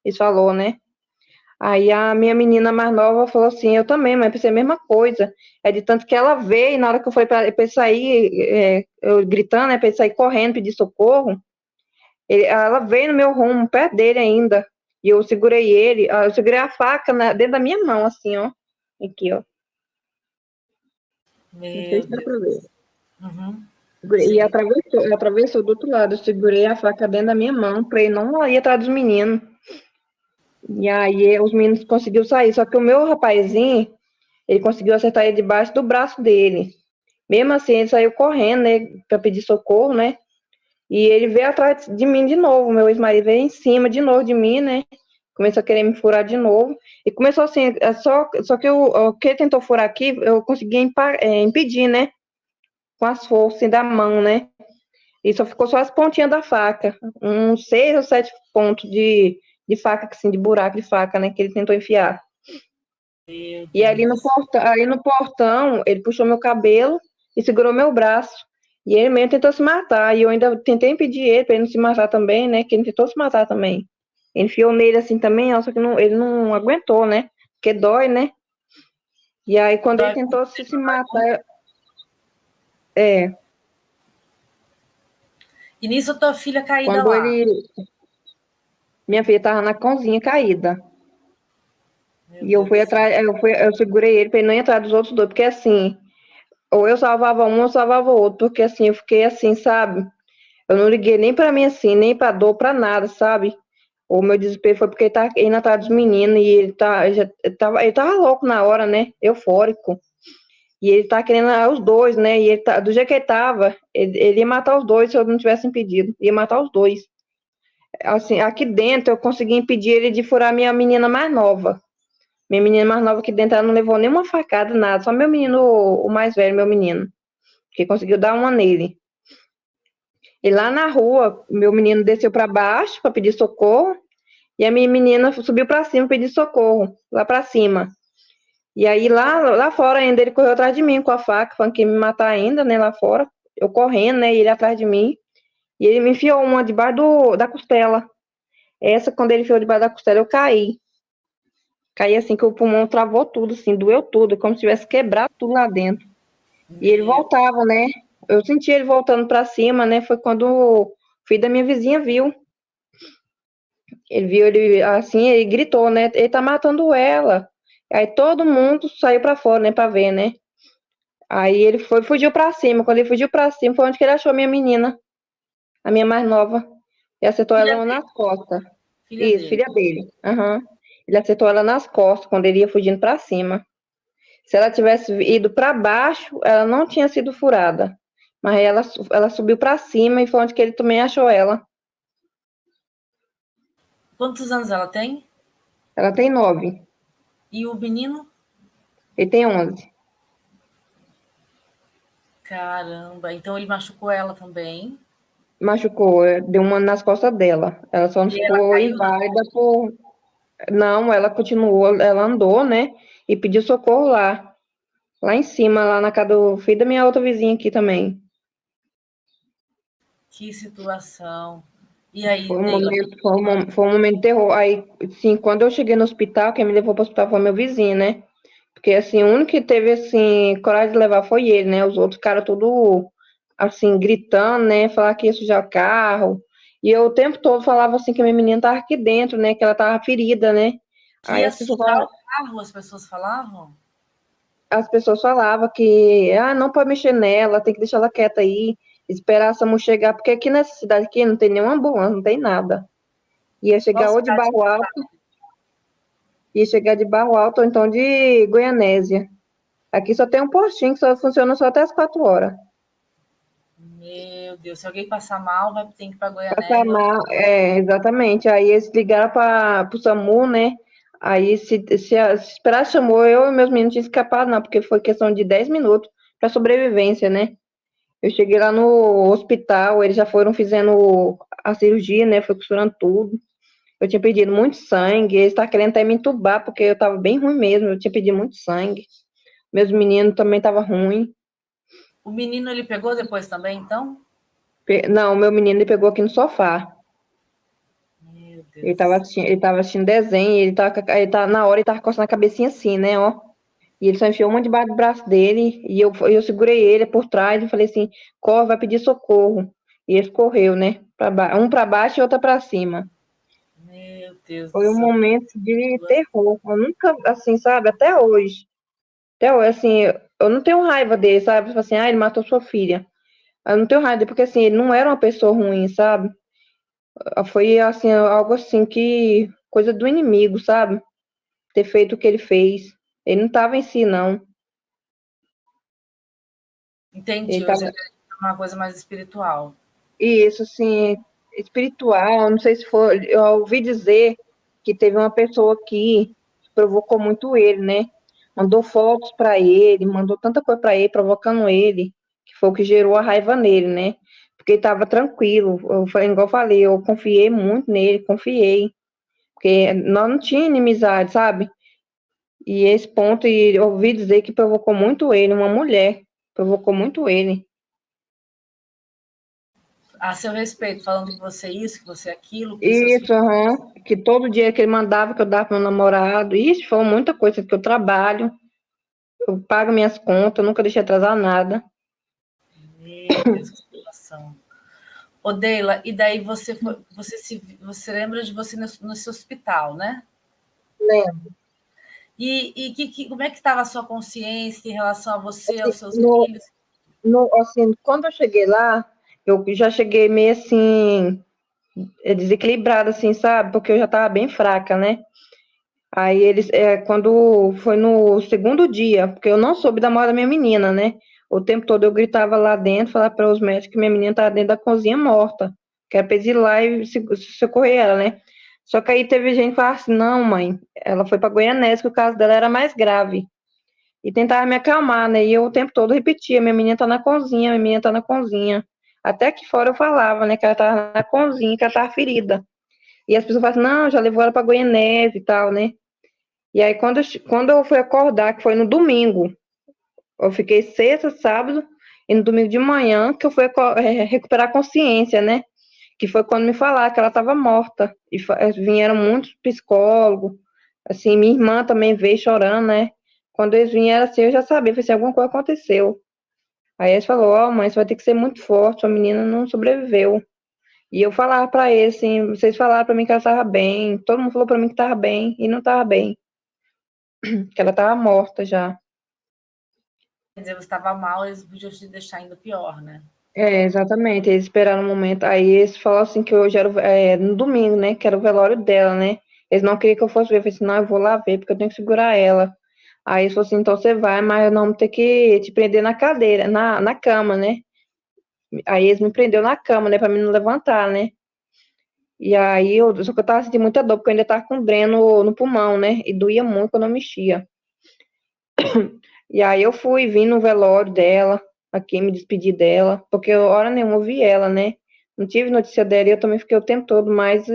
Eles falou, né? Aí a minha menina mais nova falou assim, eu também, mas pensei a mesma coisa. É de tanto que ela veio, e na hora que eu falei pra ele sair, eu gritando, né, pra ele sair correndo, pedir socorro, ela veio no meu rumo, perto dele ainda. E eu segurei ele, eu segurei a faca dentro da minha mão, assim, ó. Aqui, ó. Não sei Meu se dá pra ver. Deus. Uhum. E Sim. atravessou do outro lado. Eu segurei a faca dentro da minha mão, pra ele não ir atrás dos meninos. E aí os meninos conseguiram sair. Só que o meu rapazinho, ele conseguiu acertar ele debaixo do braço dele. Mesmo assim, ele saiu correndo, né, pra pedir socorro, né? E ele veio atrás de mim de novo. Meu ex-marido veio em cima de novo de mim, né? Começou a querer me furar de novo. E começou assim, só que o que ele tentou furar aqui, eu consegui impedir, né? Com as forças assim, da mão, né? E só ficou só as pontinhas da faca. Uns 6 ou 7 pontos de faca, assim, de buraco de faca, né? Que ele tentou enfiar. Meu E Deus. ali no portão, ele puxou meu cabelo e segurou meu braço. E ele mesmo tentou se matar. E eu ainda tentei impedir ele para ele não se matar também, né? Que ele tentou se matar também. Ele enfiou nele assim também, ó, só que ele não aguentou, né? Porque dói, né? E aí, quando ele Dói tentou muito, se dói muito. matar, é, E nisso tua filha caída quando lá. ele. Minha filha tava na cozinha caída. Meu E eu Deus fui do céu. atrás, eu segurei ele para ele não entrar dos outros dois, porque assim, ou eu salvava um, ou eu salvava o outro, porque assim, eu fiquei assim, sabe? Eu não liguei nem pra mim assim, nem pra dor, pra nada, sabe? O meu desespero foi porque ele tá indo atrás dos meninos e ele tava louco na hora, né? Eufórico. E ele tá querendo os dois, né? E ele tá, do jeito que ele tava, ele ia matar os dois se eu não tivesse impedido. Ia matar os dois. Assim, aqui dentro eu consegui impedir ele de furar minha menina mais nova. Minha menina mais nova aqui dentro, ela não levou nenhuma facada, nada. Só meu menino, o mais velho, meu menino, que conseguiu dar uma nele. E lá na rua, meu menino desceu para baixo para pedir socorro e a minha menina subiu para cima para pedir socorro, lá para cima. E aí lá fora ainda ele correu atrás de mim com a faca, falando que ia me matar ainda, né, lá fora. Eu correndo, né, e ele atrás de mim. E ele me enfiou uma debaixo da costela. Essa, quando ele enfiou debaixo da costela, eu caí. Caí assim que o pulmão travou tudo, assim, doeu tudo, como se tivesse quebrado tudo lá dentro. E ele Meu, voltava, né? Eu senti ele voltando para cima, né? Foi quando o filho da minha vizinha viu. Ele viu ele assim, ele gritou, né? Ele tá matando ela. Aí todo mundo saiu pra fora, né, pra ver, né? Aí ele fugiu pra cima. Quando ele fugiu pra cima, foi onde que ele achou a minha menina, a minha mais nova. E acertou filha ela dele, nas costas. filha Isso, dele. filha dele. Aham. Ele acertou ela nas costas quando ele ia fugindo pra cima. Se ela tivesse ido pra baixo, ela não tinha sido furada. Mas ela subiu pra cima e foi onde que ele também achou ela. Quantos anos ela tem? Ela tem 9. E o menino? Ele tem 11. Caramba, então ele machucou ela também. Machucou, deu uma nas costas dela. Ela só não E ela ficou caiu, não. inválida por. Não, ela continuou, ela andou, né? E pediu socorro lá em cima, lá na casa do filho da minha outra vizinha aqui também. Que situação. E aí, Foi um Deila? momento, foi um momento de terror. Aí, sim, quando eu cheguei no hospital, quem me levou para o hospital foi meu vizinho, né? Porque, assim, o único que teve, assim, coragem de levar foi ele, né? Os outros caras tudo, assim, gritando, né? Falar que ia sujar o carro. E eu o tempo todo falava, assim, que a minha menina tava aqui dentro, né? Que ela tava ferida, né? Que Aí ia sujar o carro, as pessoas falavam? as pessoas falavam que, não pode mexer nela, tem que deixar ela quieta aí, esperar a SAMU chegar, porque aqui nessa cidade aqui não tem nenhuma ambulância, não tem nada. Ia Qual chegar ou de cidade? Barro Alto, ia chegar de Barro Alto ou então de Goianésia. Aqui só tem um postinho que só funciona só até as 4 horas. Meu Deus, se alguém passar mal, vai ter que ir para Passar Goianésia. mal, exatamente. Aí eles ligaram para o SAMU, né? Aí se esperar chamou, eu e meus meninos tinham escapado, não, porque foi questão de 10 minutos para sobrevivência, né? Eu cheguei lá no hospital, eles já foram fazendo a cirurgia, né? Foi costurando tudo. Eu tinha pedido muito sangue, eles estavam querendo até me entubar, porque eu tava bem ruim mesmo, eu tinha pedido muito sangue. Meus meninos também estavam ruins. O menino ele pegou depois também, então? Não, meu menino ele pegou aqui no sofá. Meu Ele Deus. tava assistindo desenho, na hora ele tava coçando a cabecinha assim, né, ó. E ele só enfiou uma debaixo do braço dele, e eu segurei ele por trás e falei assim, corre, vai pedir socorro. E ele correu, né, um para baixo e outra para cima. Meu Deus do Foi um céu. momento de terror. Eu nunca, assim, sabe, até hoje, assim, eu não tenho raiva dele, sabe? Tipo assim, ele matou sua filha. Eu não tenho raiva, porque assim, ele não era uma pessoa ruim, sabe? Foi assim, algo assim que coisa do inimigo, sabe? Ter feito o que ele fez. Ele não tava em si, não. Ele Entendi. Você tava quer uma coisa mais espiritual. isso assim, espiritual, não sei se foi, eu ouvi dizer que teve uma pessoa que provocou muito ele, né? Mandou fotos para ele, mandou tanta coisa para ele, provocando ele, que foi o que gerou a raiva nele, né? Porque ele estava tranquilo. Igual eu falei, eu confiei muito nele, confiei. porque nós não tínhamos inimizade, sabe? E esse ponto, e eu ouvi dizer que provocou muito ele, uma mulher, provocou muito ele. A seu respeito, falando que você é isso, que você é aquilo, que seus Isso, filhos. aham, que todo dia que ele mandava que eu dava pro meu namorado, isso foi muita coisa, que eu trabalho, eu pago minhas contas, nunca deixei atrasar nada. Meu Deus, que situação. Ô, Deila, e daí você lembra de você nesse hospital, né? Lembro. Como é que estava a sua consciência em relação a você, Assim, aos seus filhos? assim, quando eu cheguei lá, eu já cheguei meio assim, desequilibrada, assim, sabe? Porque eu já tava bem fraca, né? Aí eles, quando foi no segundo dia, porque eu não soube da morte da minha menina, né? O tempo todo eu gritava lá dentro, falava para os médicos que minha menina estava dentro da cozinha morta, que era para eles ir lá e socorrer ela, né? Só que aí teve gente que falava assim, não, mãe, ela foi para Goianésia, que o caso dela era mais grave. E tentava me acalmar, né? E eu o tempo todo repetia, minha menina tá na cozinha, minha menina tá na cozinha. Até que fora eu falava, né, que ela tava na cozinha, que ela tava ferida. E as pessoas falavam assim, não, já levou ela para Goianésia e tal, né? E aí, quando eu fui acordar, que foi no domingo, eu fiquei sexta, sábado, e no domingo de manhã, que eu fui recuperar a consciência, né? Que foi quando me falaram que ela estava morta. E vieram muitos psicólogos, assim, minha irmã também veio chorando, né? Quando eles vieram assim, eu já sabia, falei assim, alguma coisa aconteceu. Aí eles falaram, ó, mãe, você vai ter que ser muito forte, sua menina não sobreviveu. E eu falava pra eles, assim, vocês falaram pra mim que ela estava bem, todo mundo falou pra mim que estava bem, e não estava bem, que ela estava morta já. Quer dizer, você estava mal, eles podiam te deixar ainda pior, né? Exatamente. Eles esperaram um momento. Aí eles falaram assim que hoje era no domingo, né? Que era o velório dela, né? Eles não queriam que eu fosse ver. Eu falei assim, não, eu vou lá ver, porque eu tenho que segurar ela. Aí eles falaram assim, então você vai, mas nós vamos ter que te prender na cadeira, na cama, né? Aí eles me prendeu na cama, né? Pra mim não levantar, né? E aí só que eu tava sentindo muita dor, porque eu ainda tava com dreno no pulmão, né? E doía muito quando eu mexia. E aí eu fui, vim no velório dela, aqui me despedi dela, porque hora nenhuma eu vi ela, né? Não tive notícia dela e eu também fiquei o tempo todo mais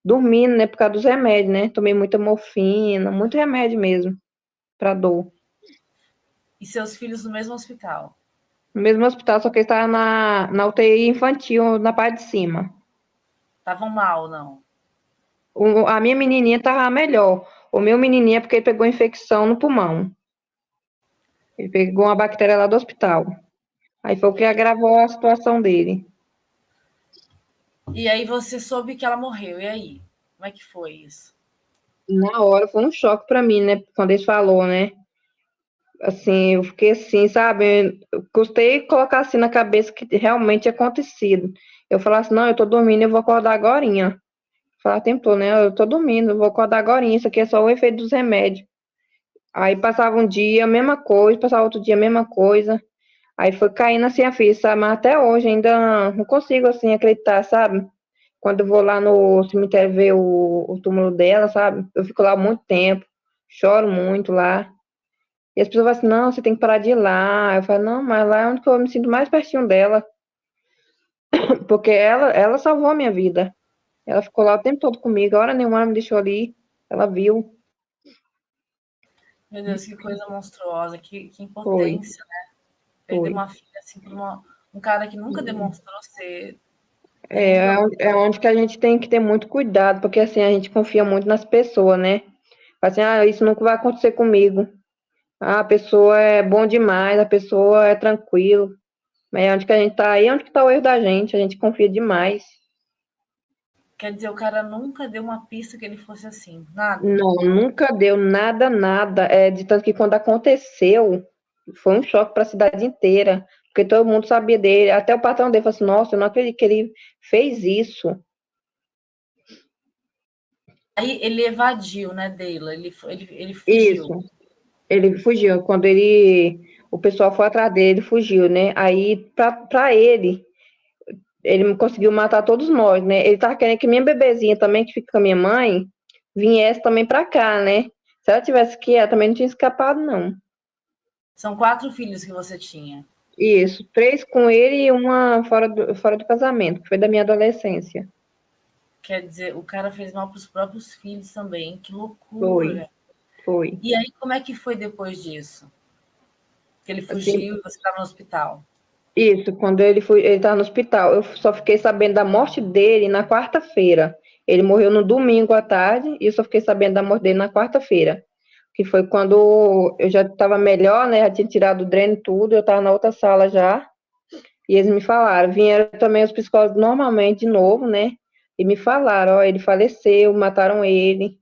dormindo, né? Por causa dos remédios, né? Tomei muita morfina, muito remédio mesmo, pra dor. E seus filhos no mesmo hospital. No mesmo hospital, só que ele estava na UTI infantil, na parte de cima. Estavam mal, não? A minha menininha estava melhor. O meu menininho é porque ele pegou infecção no pulmão. Ele pegou uma bactéria lá do hospital. Aí foi o que agravou a situação dele. E aí você soube que ela morreu. E aí? Como é que foi isso? Na hora foi um choque pra mim, né? Quando ele falou, né? Assim, eu fiquei assim, sabe? Eu custei colocar assim na cabeça que realmente tinha acontecido. Eu falava assim, não, eu tô dormindo, eu vou acordar agorinha. Falava o tempo todo, né? Eu tô dormindo, eu vou acordar agorinha, isso aqui é só o efeito dos remédios. Aí passava um dia, a mesma coisa, passava outro dia, a mesma coisa. Aí foi caindo assim a ficha, sabe? Mas até hoje ainda não consigo, assim, acreditar, sabe? Quando eu vou lá no cemitério ver o túmulo dela, sabe? Eu fico lá muito tempo, choro muito lá. E as pessoas falam assim, não, você tem que parar de ir lá. Eu falo, não, mas lá é onde que eu me sinto mais pertinho dela. Porque ela salvou a minha vida. Ela ficou lá o tempo todo comigo, a hora nenhuma ela me deixou ali. Ela viu, Meu Deus, que coisa monstruosa, que foi, impotência, né? Perder foi. uma filha assim por um cara que nunca demonstrou ser É, terrível. é onde que a gente tem que ter muito cuidado, porque assim, a gente confia muito nas pessoas, né? Fala assim, ah, isso nunca vai acontecer comigo. Ah, a pessoa é bom demais, a pessoa é tranquilo. Mas é onde que a gente tá aí, é onde que tá o erro da gente, a gente confia demais. Quer dizer, o cara nunca deu uma pista que ele fosse assim, nada. Não, nunca deu nada, nada. De tanto que quando aconteceu, foi um choque para a cidade inteira, porque todo mundo sabia dele. Até o patrão dele falou assim: Nossa, eu não acredito que ele fez isso. Aí ele evadiu, né, Deila? Ele fugiu. Isso. Ele fugiu. O pessoal foi atrás dele, ele fugiu, né? Aí, para ele conseguiu matar todos nós, né? Ele tava querendo que minha bebezinha também, que fica com a minha mãe, viesse também para cá, né? Se ela tivesse que, ela também não tinha escapado, não. São 4 filhos que você tinha. Isso, três com ele e uma fora do casamento, que foi da minha adolescência. Quer dizer, o cara fez mal para os próprios filhos também. Que Foi, loucura. foi. E aí, como é que foi depois disso? Que ele Assim, fugiu e você estava no hospital? isso, quando ele estava no hospital, eu só fiquei sabendo da morte dele na quarta-feira. Ele morreu no domingo à tarde e eu só fiquei sabendo da morte dele na quarta-feira, que foi quando eu já estava melhor, né? Já tinha tirado o dreno e tudo, eu estava na outra sala já, e eles me falaram, vieram também os psicólogos normalmente de novo, né? E me falaram, ó, ele faleceu, mataram ele.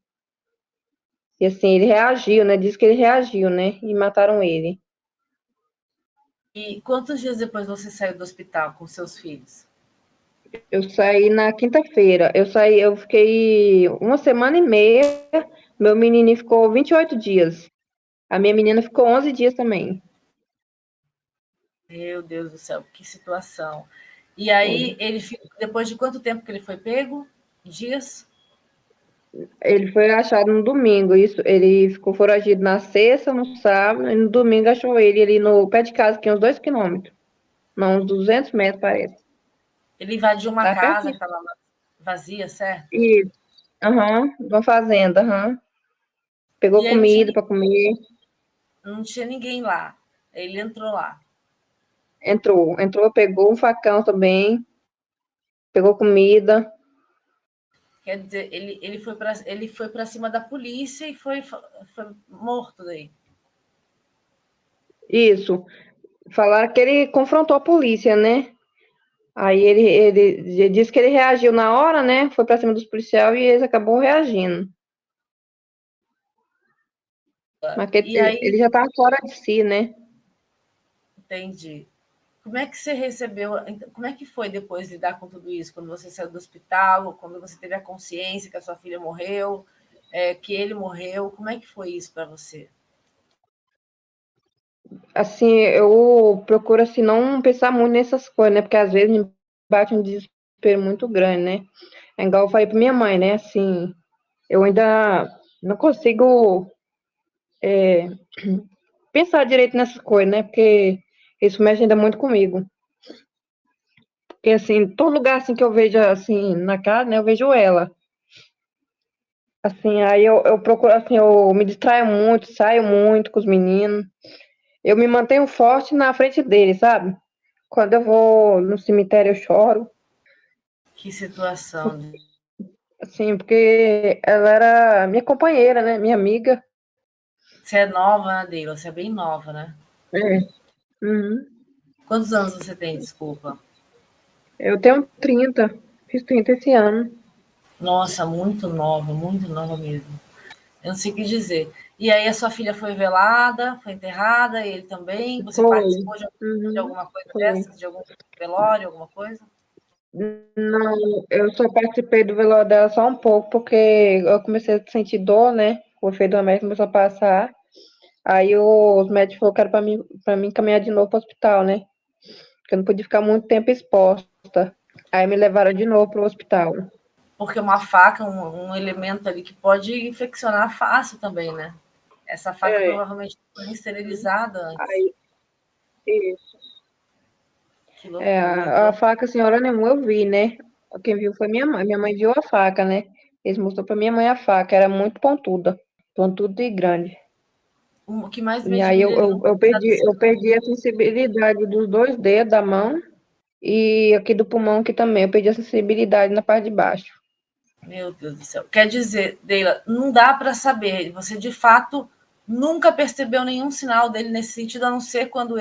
E assim, ele reagiu, né? Diz que ele reagiu, né? E mataram ele. E quantos dias depois você saiu do hospital com seus filhos? Eu saí na quinta-feira. Eu fiquei uma semana e meia. Meu menininho ficou 28 dias. A minha menina ficou 11 dias também. Meu Deus do céu, que situação. E Foi. aí, depois de quanto tempo que ele foi pego? Dias? Ele foi achado no domingo. Isso, ele ficou foragido na sexta, no sábado, e no domingo achou ele ali no pé de casa, que é uns 2 quilômetros. Não, uns 200 metros, parece. Ele invadiu uma Tá casa que pertinho. estava vazia, certo? Isso. Aham, de uma fazenda, aham. Pegou E aí comida para comer. não tinha ninguém lá. Ele entrou lá. Entrou, pegou um facão também, pegou comida. Quer dizer, ele foi para cima da polícia e foi morto daí. Isso. Falaram que ele confrontou a polícia, né? Aí ele disse que ele reagiu na hora, né? Foi pra cima dos policiais e eles acabou reagindo. Mas que E aí, ele já tava fora de si, né? entendi. Como é que você recebeu? Como é que foi depois lidar com tudo isso? Quando você saiu do hospital, quando você teve a consciência que a sua filha morreu, que ele morreu, como é que foi isso para você? Assim, eu procuro assim não pensar muito nessas coisas, né? Porque às vezes me bate um desespero muito grande, né? É igual eu falei pra minha mãe, né? Assim, eu ainda não consigo pensar direito nessas coisas, né? Porque isso mexe ainda muito comigo. Porque assim, todo lugar assim que eu vejo assim na casa, né? Eu vejo ela. Assim, aí eu procuro, assim, eu me distraio muito, saio muito com os meninos. Eu me mantenho forte na frente deles, sabe? Quando eu vou no cemitério, eu choro. Que situação. Assim, porque ela era minha companheira, né? Minha amiga. Você é nova, né, Deila? Você é bem nova, né? É. Uhum. Quantos anos você tem, desculpa? Eu tenho 30, fiz 30 esse ano. Nossa, muito nova mesmo. Eu não sei o que dizer. E aí a sua filha foi velada, foi enterrada, e ele também? Você Foi. participou de Uhum. alguma coisa Foi. dessas? De algum velório, alguma coisa? Não, eu só participei do velório dela só um pouco, porque eu comecei a sentir dor, né? O efeito do médico começou a passar. Aí os médicos colocaram pra mim caminhar de novo pro hospital, né? Porque eu não podia ficar muito tempo exposta. Aí me levaram de novo pro hospital. Porque uma faca, um elemento ali que pode infeccionar fácil também, né? Essa faca É. provavelmente foi esterilizada antes. Aí, isso. Que É, loucura, que a loucura. faca, a senhora nenhuma eu vi, né? Quem viu foi minha mãe. Minha mãe viu a faca, né? Eles mostrou pra minha mãe a faca, era muito pontuda. Pontuda e grande. O que mais me E aí admira é ele não ter dado eu sinal. perdi a sensibilidade dos dois dedos da mão e aqui do pulmão aqui também. Eu perdi a sensibilidade na parte de baixo. Meu Deus do céu. Quer dizer, Deila, não dá para saber. Você de fato nunca percebeu nenhum sinal dele nesse sentido, a não ser quando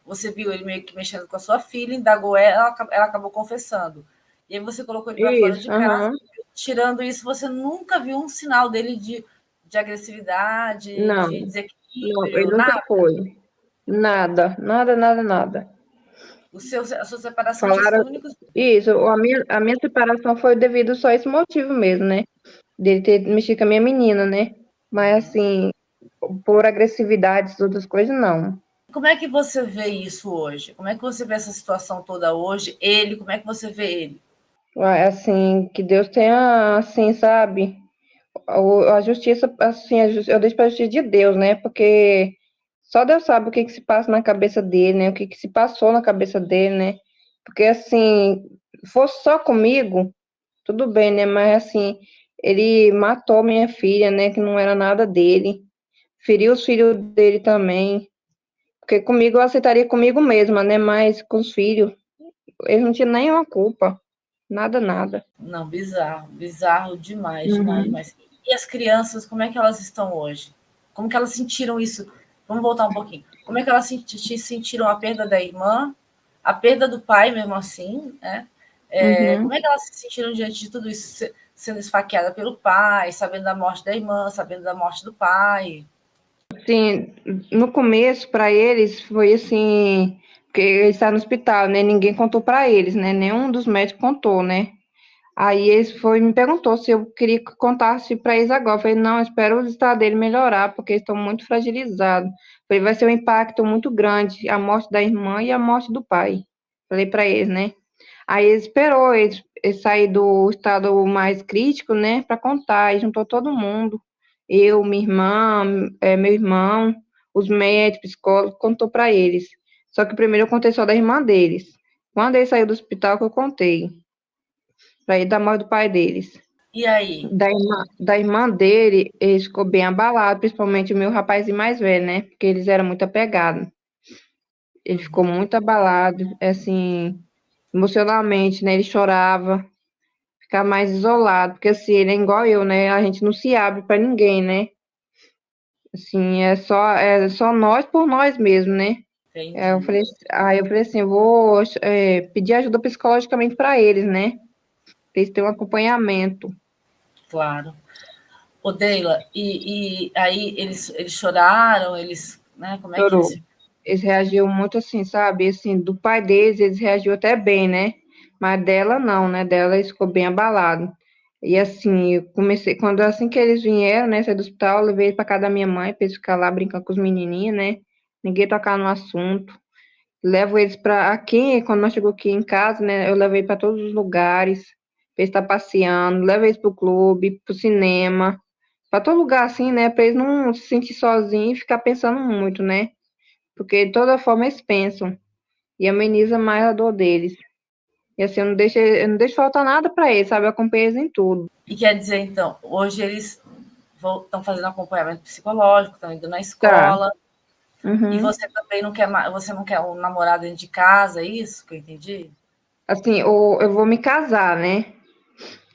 você viu ele meio que mexendo com a sua filha, indagou ela acabou confessando. E aí você colocou ele para fora Isso, de casa. aham. Tirando isso, você nunca viu um sinal dele de agressividade, Não, de não, ele desequilíbrio, nunca nada. foi. Nada, nada, nada, nada. A sua separação tinha sido Falaram o único. isso, a minha separação foi devido só a esse motivo mesmo, né? Dele ter mexido com a minha menina, né? Mas assim, por agressividade e outras coisas, não. Como é que você vê isso hoje? Como é que você vê essa situação toda hoje? Ele, como é que você vê ele? Assim, que Deus tenha, assim, sabe? A justiça, assim, eu deixo pra justiça de Deus, né? Porque só Deus sabe o que que se passa na cabeça dele, né? O que que se passou na cabeça dele, né? Porque, assim, fosse só comigo, tudo bem, né? Mas assim, ele matou minha filha, né? Que não era nada dele. Feriu os filhos dele também. Porque comigo eu aceitaria comigo mesma, né? Mas com os filhos, eles não tinham nenhuma culpa. Nada, nada. Não, bizarro, bizarro demais, demais, Uhum. demais. E as crianças, como é que elas estão hoje? Como que elas sentiram isso? Vamos voltar um pouquinho. Como é que elas sentiram a perda da irmã, a perda do pai, mesmo assim, né? Uhum. Como é que elas se sentiram diante de tudo isso, sendo esfaqueada pelo pai, sabendo da morte da irmã, sabendo da morte do pai? Assim, no começo, para eles, foi assim, porque eles estavam no hospital, né? Ninguém contou para eles, né? Nenhum dos médicos contou, né? Aí eles me perguntou se eu queria que contasse para eles agora. Eu falei, não, eu espero o estado dele melhorar, porque eles estão muito fragilizados. Eu falei, vai ser um impacto muito grande, a morte da irmã e a morte do pai. Falei para eles, né? Aí eles esperou eles sair do estado mais crítico, né, para contar. E juntou todo mundo. Eu, minha irmã, meu irmão, os médicos, psicólogos, contou para eles. Só que primeiro eu contei só da irmã deles. Quando ele saiu do hospital, que eu contei para ele da morte do pai deles. E aí? Da irmã dele, ele ficou bem abalado, principalmente o meu rapazinho mais velho, né? Porque eles eram muito apegados. Ele ficou Uhum. muito abalado, assim, emocionalmente, né? Ele chorava, ficava mais isolado, porque assim, ele é igual eu, né? A gente não se abre para ninguém, né? Assim, é só nós por nós mesmo, né? Entendi. Aí eu falei assim, eu vou pedir ajuda psicologicamente para eles, né? Pra eles terem um acompanhamento. Claro. Ô, Deila, e aí eles choraram, eles, né? Como é que Chorou. eles. Eles reagiram muito assim, sabe? Assim, do pai deles, eles reagiram até bem, né? Mas dela não, né? Dela eles ficou bem abalado. E assim, eu comecei, quando assim que eles vieram, né, sair do hospital, eu levei eles pra casa da minha mãe, pra eles ficarem lá brincando com os menininhos, né? Ninguém tocar no assunto. Levo eles pra aqui, quando nós chegou aqui em casa, né? Eu levei para todos os lugares, pra eles estar passeando, levo eles pro clube, pro cinema, pra todo lugar assim, né? Pra eles não se sentir sozinhos e ficar pensando muito, né? Porque de toda forma eles pensam e ameniza mais a dor deles. E assim, eu não deixo faltar nada para eles, sabe? Eu acompanho eles em tudo. E quer dizer, então, hoje eles estão fazendo acompanhamento psicológico, estão indo na Tá. escola, e Uhum. você também não quer, você não quer um namorado dentro de casa, é isso que eu entendi? Assim, eu vou me casar, né?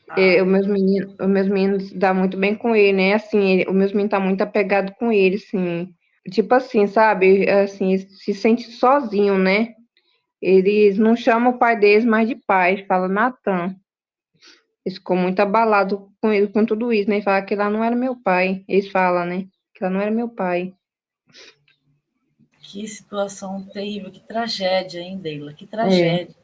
Ah, Os meus meninos dá muito bem com ele, né? Assim, os meus meninos tá muito apegado com ele, assim. Tipo assim, sabe? Assim, se sente sozinho, né? Eles não chamam o pai deles mais de pai, fala Natan. Eles ficou muito abalado com ele, com tudo isso, né? E fala que lá não era meu pai. Eles falam, né? Que lá não era meu pai. que situação terrível, que tragédia, hein, Deila? Que É, tragédia,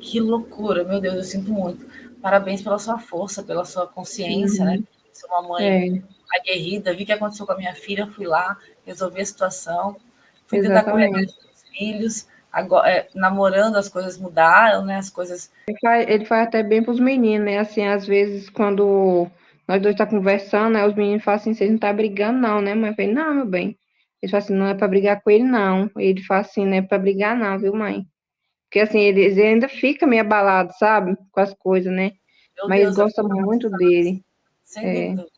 que loucura, meu Deus, eu sinto muito. Parabéns pela sua força, pela sua consciência, né? uhum, Ser uma mãe é, aguerrida, vi o que aconteceu com a minha filha, fui lá, resolvi a situação, fui tentar correr atrás exatamente. dos filhos, agora, namorando as coisas mudaram, né? As coisas. Ele faz até bem pros meninos, né? Assim, às vezes, quando nós dois tá conversando, aí os meninos falam assim, vocês não tá brigando, não, né, mãe? Eu falei, não, meu bem. Eles falam assim, não é pra brigar com ele, não. Ele fala assim, não é pra brigar, não, viu, mãe? Porque assim, eles ainda ficam meio abalados, sabe? Com as coisas, né? Meu Mas eles Deus, vai gostam ficar muito traumatizados, dele. sem É, dúvida.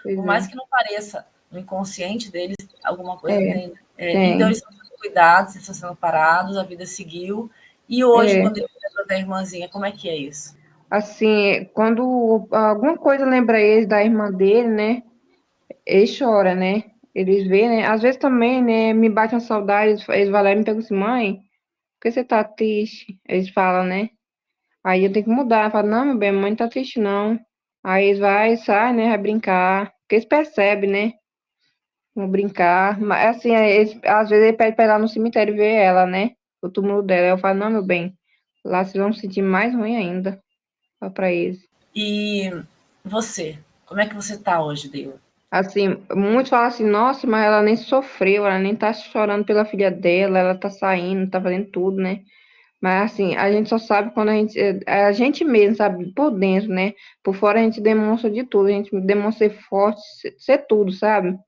pois Por mais é. que não pareça, no inconsciente deles, alguma coisa É, tem. Então, tem. eles estão sendo cuidados, eles estão sendo parados, a vida seguiu. E hoje, É. quando ele lembrou da irmãzinha, como é que é isso? Assim, quando alguma coisa lembra ele da irmã dele, né? Ele chora, né? Eles veem, né? Às vezes também, né? Me bate uma saudade, eles vão lá e me perguntam assim, mãe, por que você tá triste? Eles falam, né? Aí eu tenho que mudar. Eu falo, não, meu bem, mãe não tá triste, não. Aí eles vai, sai, né? Vai brincar. Porque eles percebem, né? Vão brincar. Mas assim, às vezes ele pede pra ir lá no cemitério ver ela, né? O túmulo dela. Eu falo, não, meu bem, lá vocês vão se sentir mais ruim ainda. Fala pra eles. E você, como é que você está hoje, Deus? Assim, muitos falam assim, nossa, mas ela nem sofreu, ela nem tá chorando pela filha dela, ela tá saindo, tá fazendo tudo, né? Mas assim, a gente só sabe quando a gente mesmo sabe por dentro, né? Por fora a gente demonstra de tudo, a gente demonstra ser forte, ser tudo, sabe?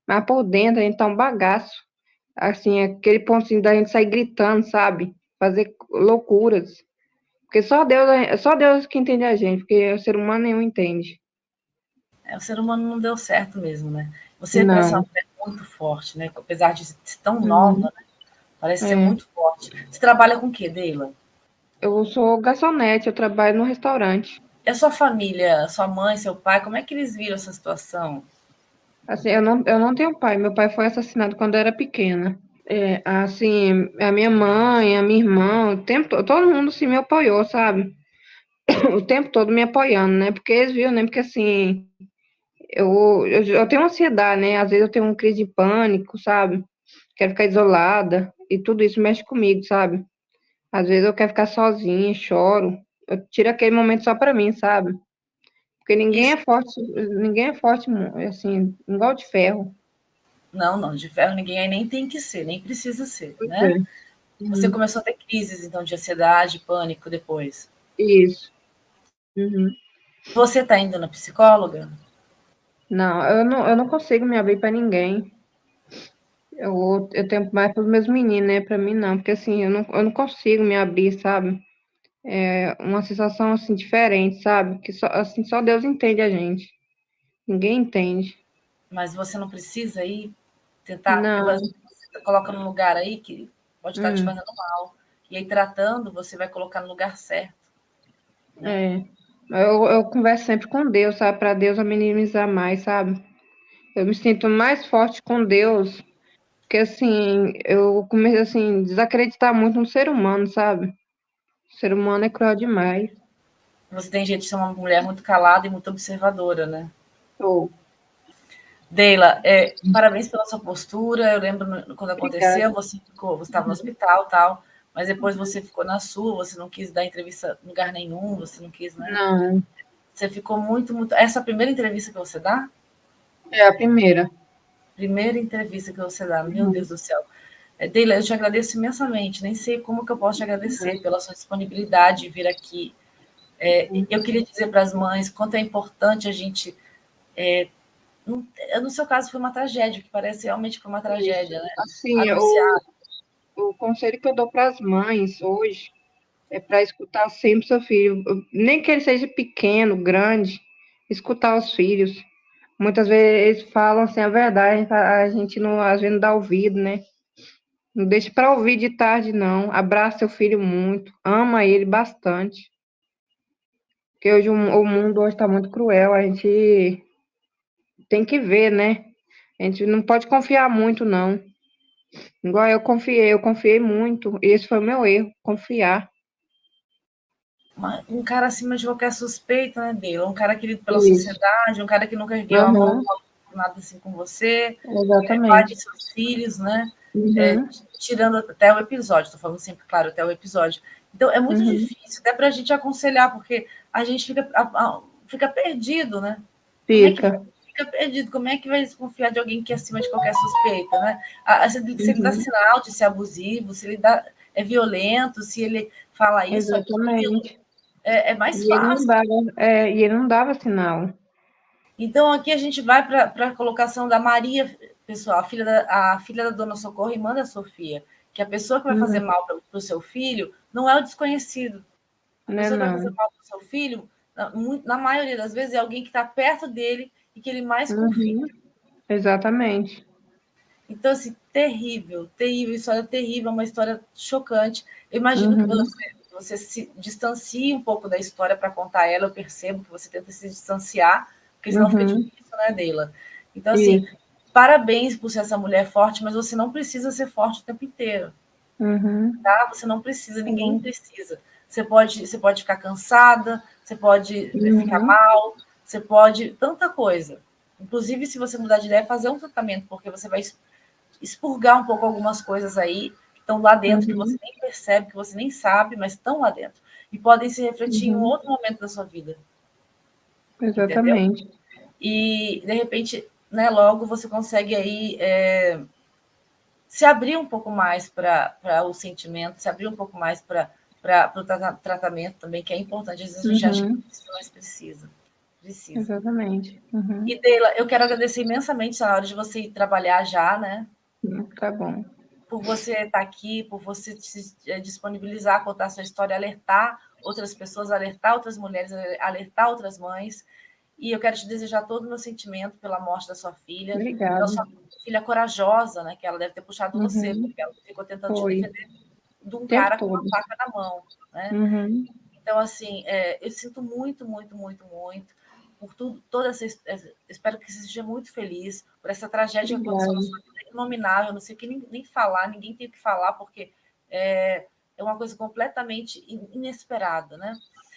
Mas por dentro a gente tá um bagaço. Assim, aquele ponto assim, da gente sair gritando, sabe? Fazer loucuras. Porque só Deus que entende a gente, porque o ser humano nenhum entende. O ser humano não deu certo mesmo, né? Você parece uma Não. mulher muito forte, né? Apesar de ser tão Uhum. nova, né? Parece ser É. muito forte. Você trabalha com o quê, Deila? Eu sou garçonete, eu trabalho no restaurante. E a sua família, sua mãe, seu pai, como é que eles viram essa situação? Assim, eu não tenho pai. Meu pai foi assassinado quando eu era pequena. É, assim, a minha mãe, a minha irmã, o tempo todo mundo assim, me apoiou, sabe? O tempo todo me apoiando, né? Porque eles viram, né? Porque assim, eu tenho ansiedade, né? Às vezes eu tenho uma crise de pânico, sabe? Quero ficar isolada e tudo isso mexe comigo, sabe? Às vezes eu quero ficar sozinha, choro. Eu tiro aquele momento só pra mim, sabe? Porque Isso, ninguém é forte, assim, igual de ferro. não, não, de ferro ninguém aí nem tem que ser, nem precisa ser, Pois é. né? Você Uhum. começou a ter crises, então, de ansiedade, pânico depois. Isso. Uhum. Você está indo na psicóloga? Não, eu não consigo me abrir pra ninguém. Eu tenho mais para os meus meninos, né? Para mim não, porque assim, eu não consigo me abrir, sabe? É uma sensação assim diferente, sabe? Que só assim só Deus entende a gente. Ninguém entende. Mas você não precisa ir tentar, porque Não. você coloca num lugar aí que pode estar te Hum, fazendo mal. E aí, tratando, você vai colocar no lugar certo, né? é. Eu converso sempre com Deus, sabe? Para Deus a minimizar mais, sabe? Eu me sinto mais forte com Deus, porque assim, eu comecei assim, desacreditar muito no ser humano, sabe? O ser humano é cruel demais. Você tem jeito de ser uma mulher muito calada e muito observadora, né? Oh, Deila, parabéns pela sua postura. Eu lembro quando obrigada. aconteceu, você estava no hospital, tal, mas depois você ficou na sua, você não quis dar entrevista em lugar nenhum, você não quis, né? Não, Você ficou muito, muito. Essa é a primeira entrevista que você dá? é a primeira. Primeira entrevista que você dá, meu Deus do céu. Deila, eu te agradeço imensamente. Nem sei como que eu posso te agradecer pela sua disponibilidade de vir aqui. Eu queria dizer para as mães quanto é importante a gente. No seu caso, foi uma tragédia, que parece realmente que foi uma Isso. tragédia, né? Assim, Anunciar. o conselho que eu dou para as mães hoje é para escutar sempre seu filho, nem que ele seja pequeno, grande, escutar os filhos. Muitas vezes eles falam assim a verdade, a gente não, às vezes não dá ouvido, né? Não deixe para ouvir de tarde, não. Abraça seu filho muito, ama ele bastante. Porque hoje o mundo hoje está muito cruel, a gente tem que ver, né? A gente não pode confiar muito, não. Igual eu confiei muito, e esse foi o meu erro, confiar. Um cara acima de qualquer suspeita, né, Deila? Um cara querido pela Isso. sociedade, um cara que nunca ergueu a mão, Aham, nada assim com você, pai exatamente. de seus filhos, né? Uhum, Tirando até o episódio, estou falando sempre, claro, até o episódio. Então, é muito uhum. difícil, até para a gente aconselhar, porque a gente fica perdido, né? Como é que Fica. fica perdido? Como é que vai desconfiar de alguém que é acima de qualquer suspeita, né? Se ele dá Uhum, sinal de ser abusivo, se ele é violento, se ele fala isso, aquilo, exatamente. é mais E ele não fácil. dava, e ele não dava sinal. Então, aqui a gente vai para a colocação da Maria, pessoal, a filha da Dona Socorro, irmã da Sofia, que a pessoa que vai fazer Uhum, mal para o seu filho não é o desconhecido. A né, pessoa que vai fazer não. mal para o seu filho, na maioria das vezes, é alguém que está perto dele e que ele mais confia. Uhum, exatamente. Então, assim, terrível, terrível, história terrível, uma história chocante. Eu imagino que Uhum, você se distancie um pouco da história para contar ela, eu percebo que você tenta se distanciar, porque senão fica uhum, difícil, né, Deila? Então, assim, isso. parabéns por ser essa mulher forte, mas você não precisa ser forte o tempo inteiro, Uhum, tá? Você não precisa, ninguém uhum, precisa. Você pode ficar cansada, você pode ficar uhum, mal, você pode tanta coisa. Inclusive, se você mudar de ideia, fazer um tratamento, porque você vai expurgar um pouco algumas coisas aí que estão lá dentro, que você uhum, nem percebe, que você nem sabe, mas estão lá dentro. E podem se refletir em um uhum, outro momento da sua vida, entendeu? exatamente. E, de repente, né, logo você consegue aí se abrir um pouco mais para o sentimento, se abrir um pouco mais para o tratamento também, que é importante. Às vezes a gente acha que Uhum, precisa, mas precisa. Precisa. exatamente. Uhum, E, Deila, eu quero agradecer imensamente a hora de você ir trabalhar já, né? tá bom. por você estar aqui, por você se disponibilizar a contar a sua história, alertar outras pessoas, alertar outras mulheres, alertar outras mães. E eu quero te desejar todo o meu sentimento pela morte da sua filha, pela Obrigada. sua filha corajosa, né? Que ela deve ter puxado você, Uhum. porque ela ficou tentando te Foi. defender de um O tempo cara com uma todo. faca na mão, né? Uhum. Então, assim, eu sinto muito, muito, muito, muito por tudo, toda essa. Espero que você seja muito feliz por essa tragédia que aconteceu na Obrigada. sua vida, inominável, não sei o que nem falar, ninguém tem o que falar, porque é uma coisa completamente inesperada, né?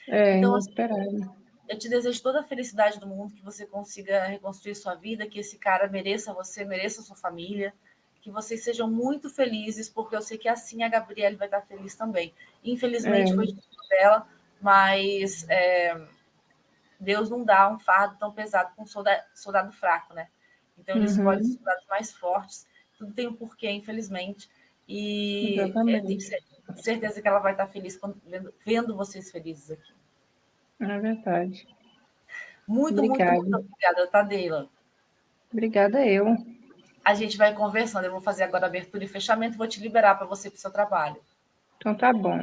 É, Então, assim, inesperado. eu te desejo toda a felicidade do mundo, que você consiga reconstruir sua vida, que esse cara mereça você, mereça sua família, que vocês sejam muito felizes, porque eu sei que assim a Gabriele vai estar feliz também. Infelizmente foi É. difícil dela, mas Deus não dá um fardo tão pesado com um soldado fraco, né? Então ele escolhe os Uhum. soldados mais fortes, tudo tem um porquê, infelizmente, e tenho Exatamente. certeza que ela vai estar feliz vendo vocês felizes aqui. É verdade. Muito, muito, muito Obrigada. obrigada, Tadeila. Obrigada eu. A gente vai conversando. Eu vou fazer agora a abertura e fechamento, vou te liberar para você para o seu trabalho. Então tá bom.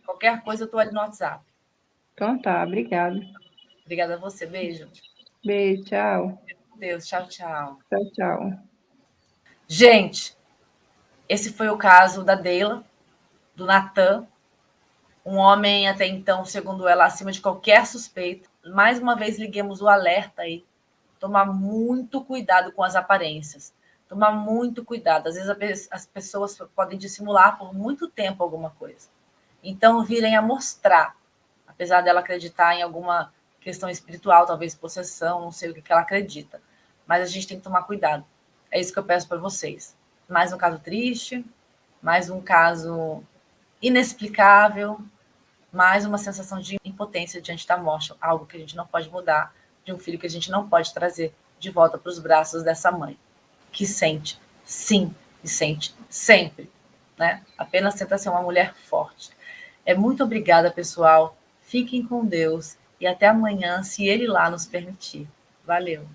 Qualquer coisa, eu estou ali no WhatsApp. Então tá, obrigada. Obrigada a você. Beijo. Beijo, tchau. Deus, tchau, tchau. Tchau, tchau. Gente, esse foi o caso da Deila, do Natan, um homem até então, segundo ela, acima de qualquer suspeita. Mais uma vez, liguemos o alerta aí. Tomar muito cuidado com as aparências. Tomar muito cuidado. Às vezes as pessoas podem dissimular por muito tempo alguma coisa. Então, virem a mostrar, apesar dela acreditar em alguma questão espiritual, talvez possessão, não sei o que ela acredita. Mas a gente tem que tomar cuidado. É isso que eu peço para vocês. Mais um caso triste, mais um caso inexplicável, mais uma sensação de impotência diante da morte, algo que a gente não pode mudar, de um filho que a gente não pode trazer de volta para os braços dessa mãe, que sente, sim, e sente sempre, né? Apenas tenta ser uma mulher forte. Muito obrigada, pessoal. Fiquem com Deus e até amanhã, se Ele lá nos permitir. Valeu.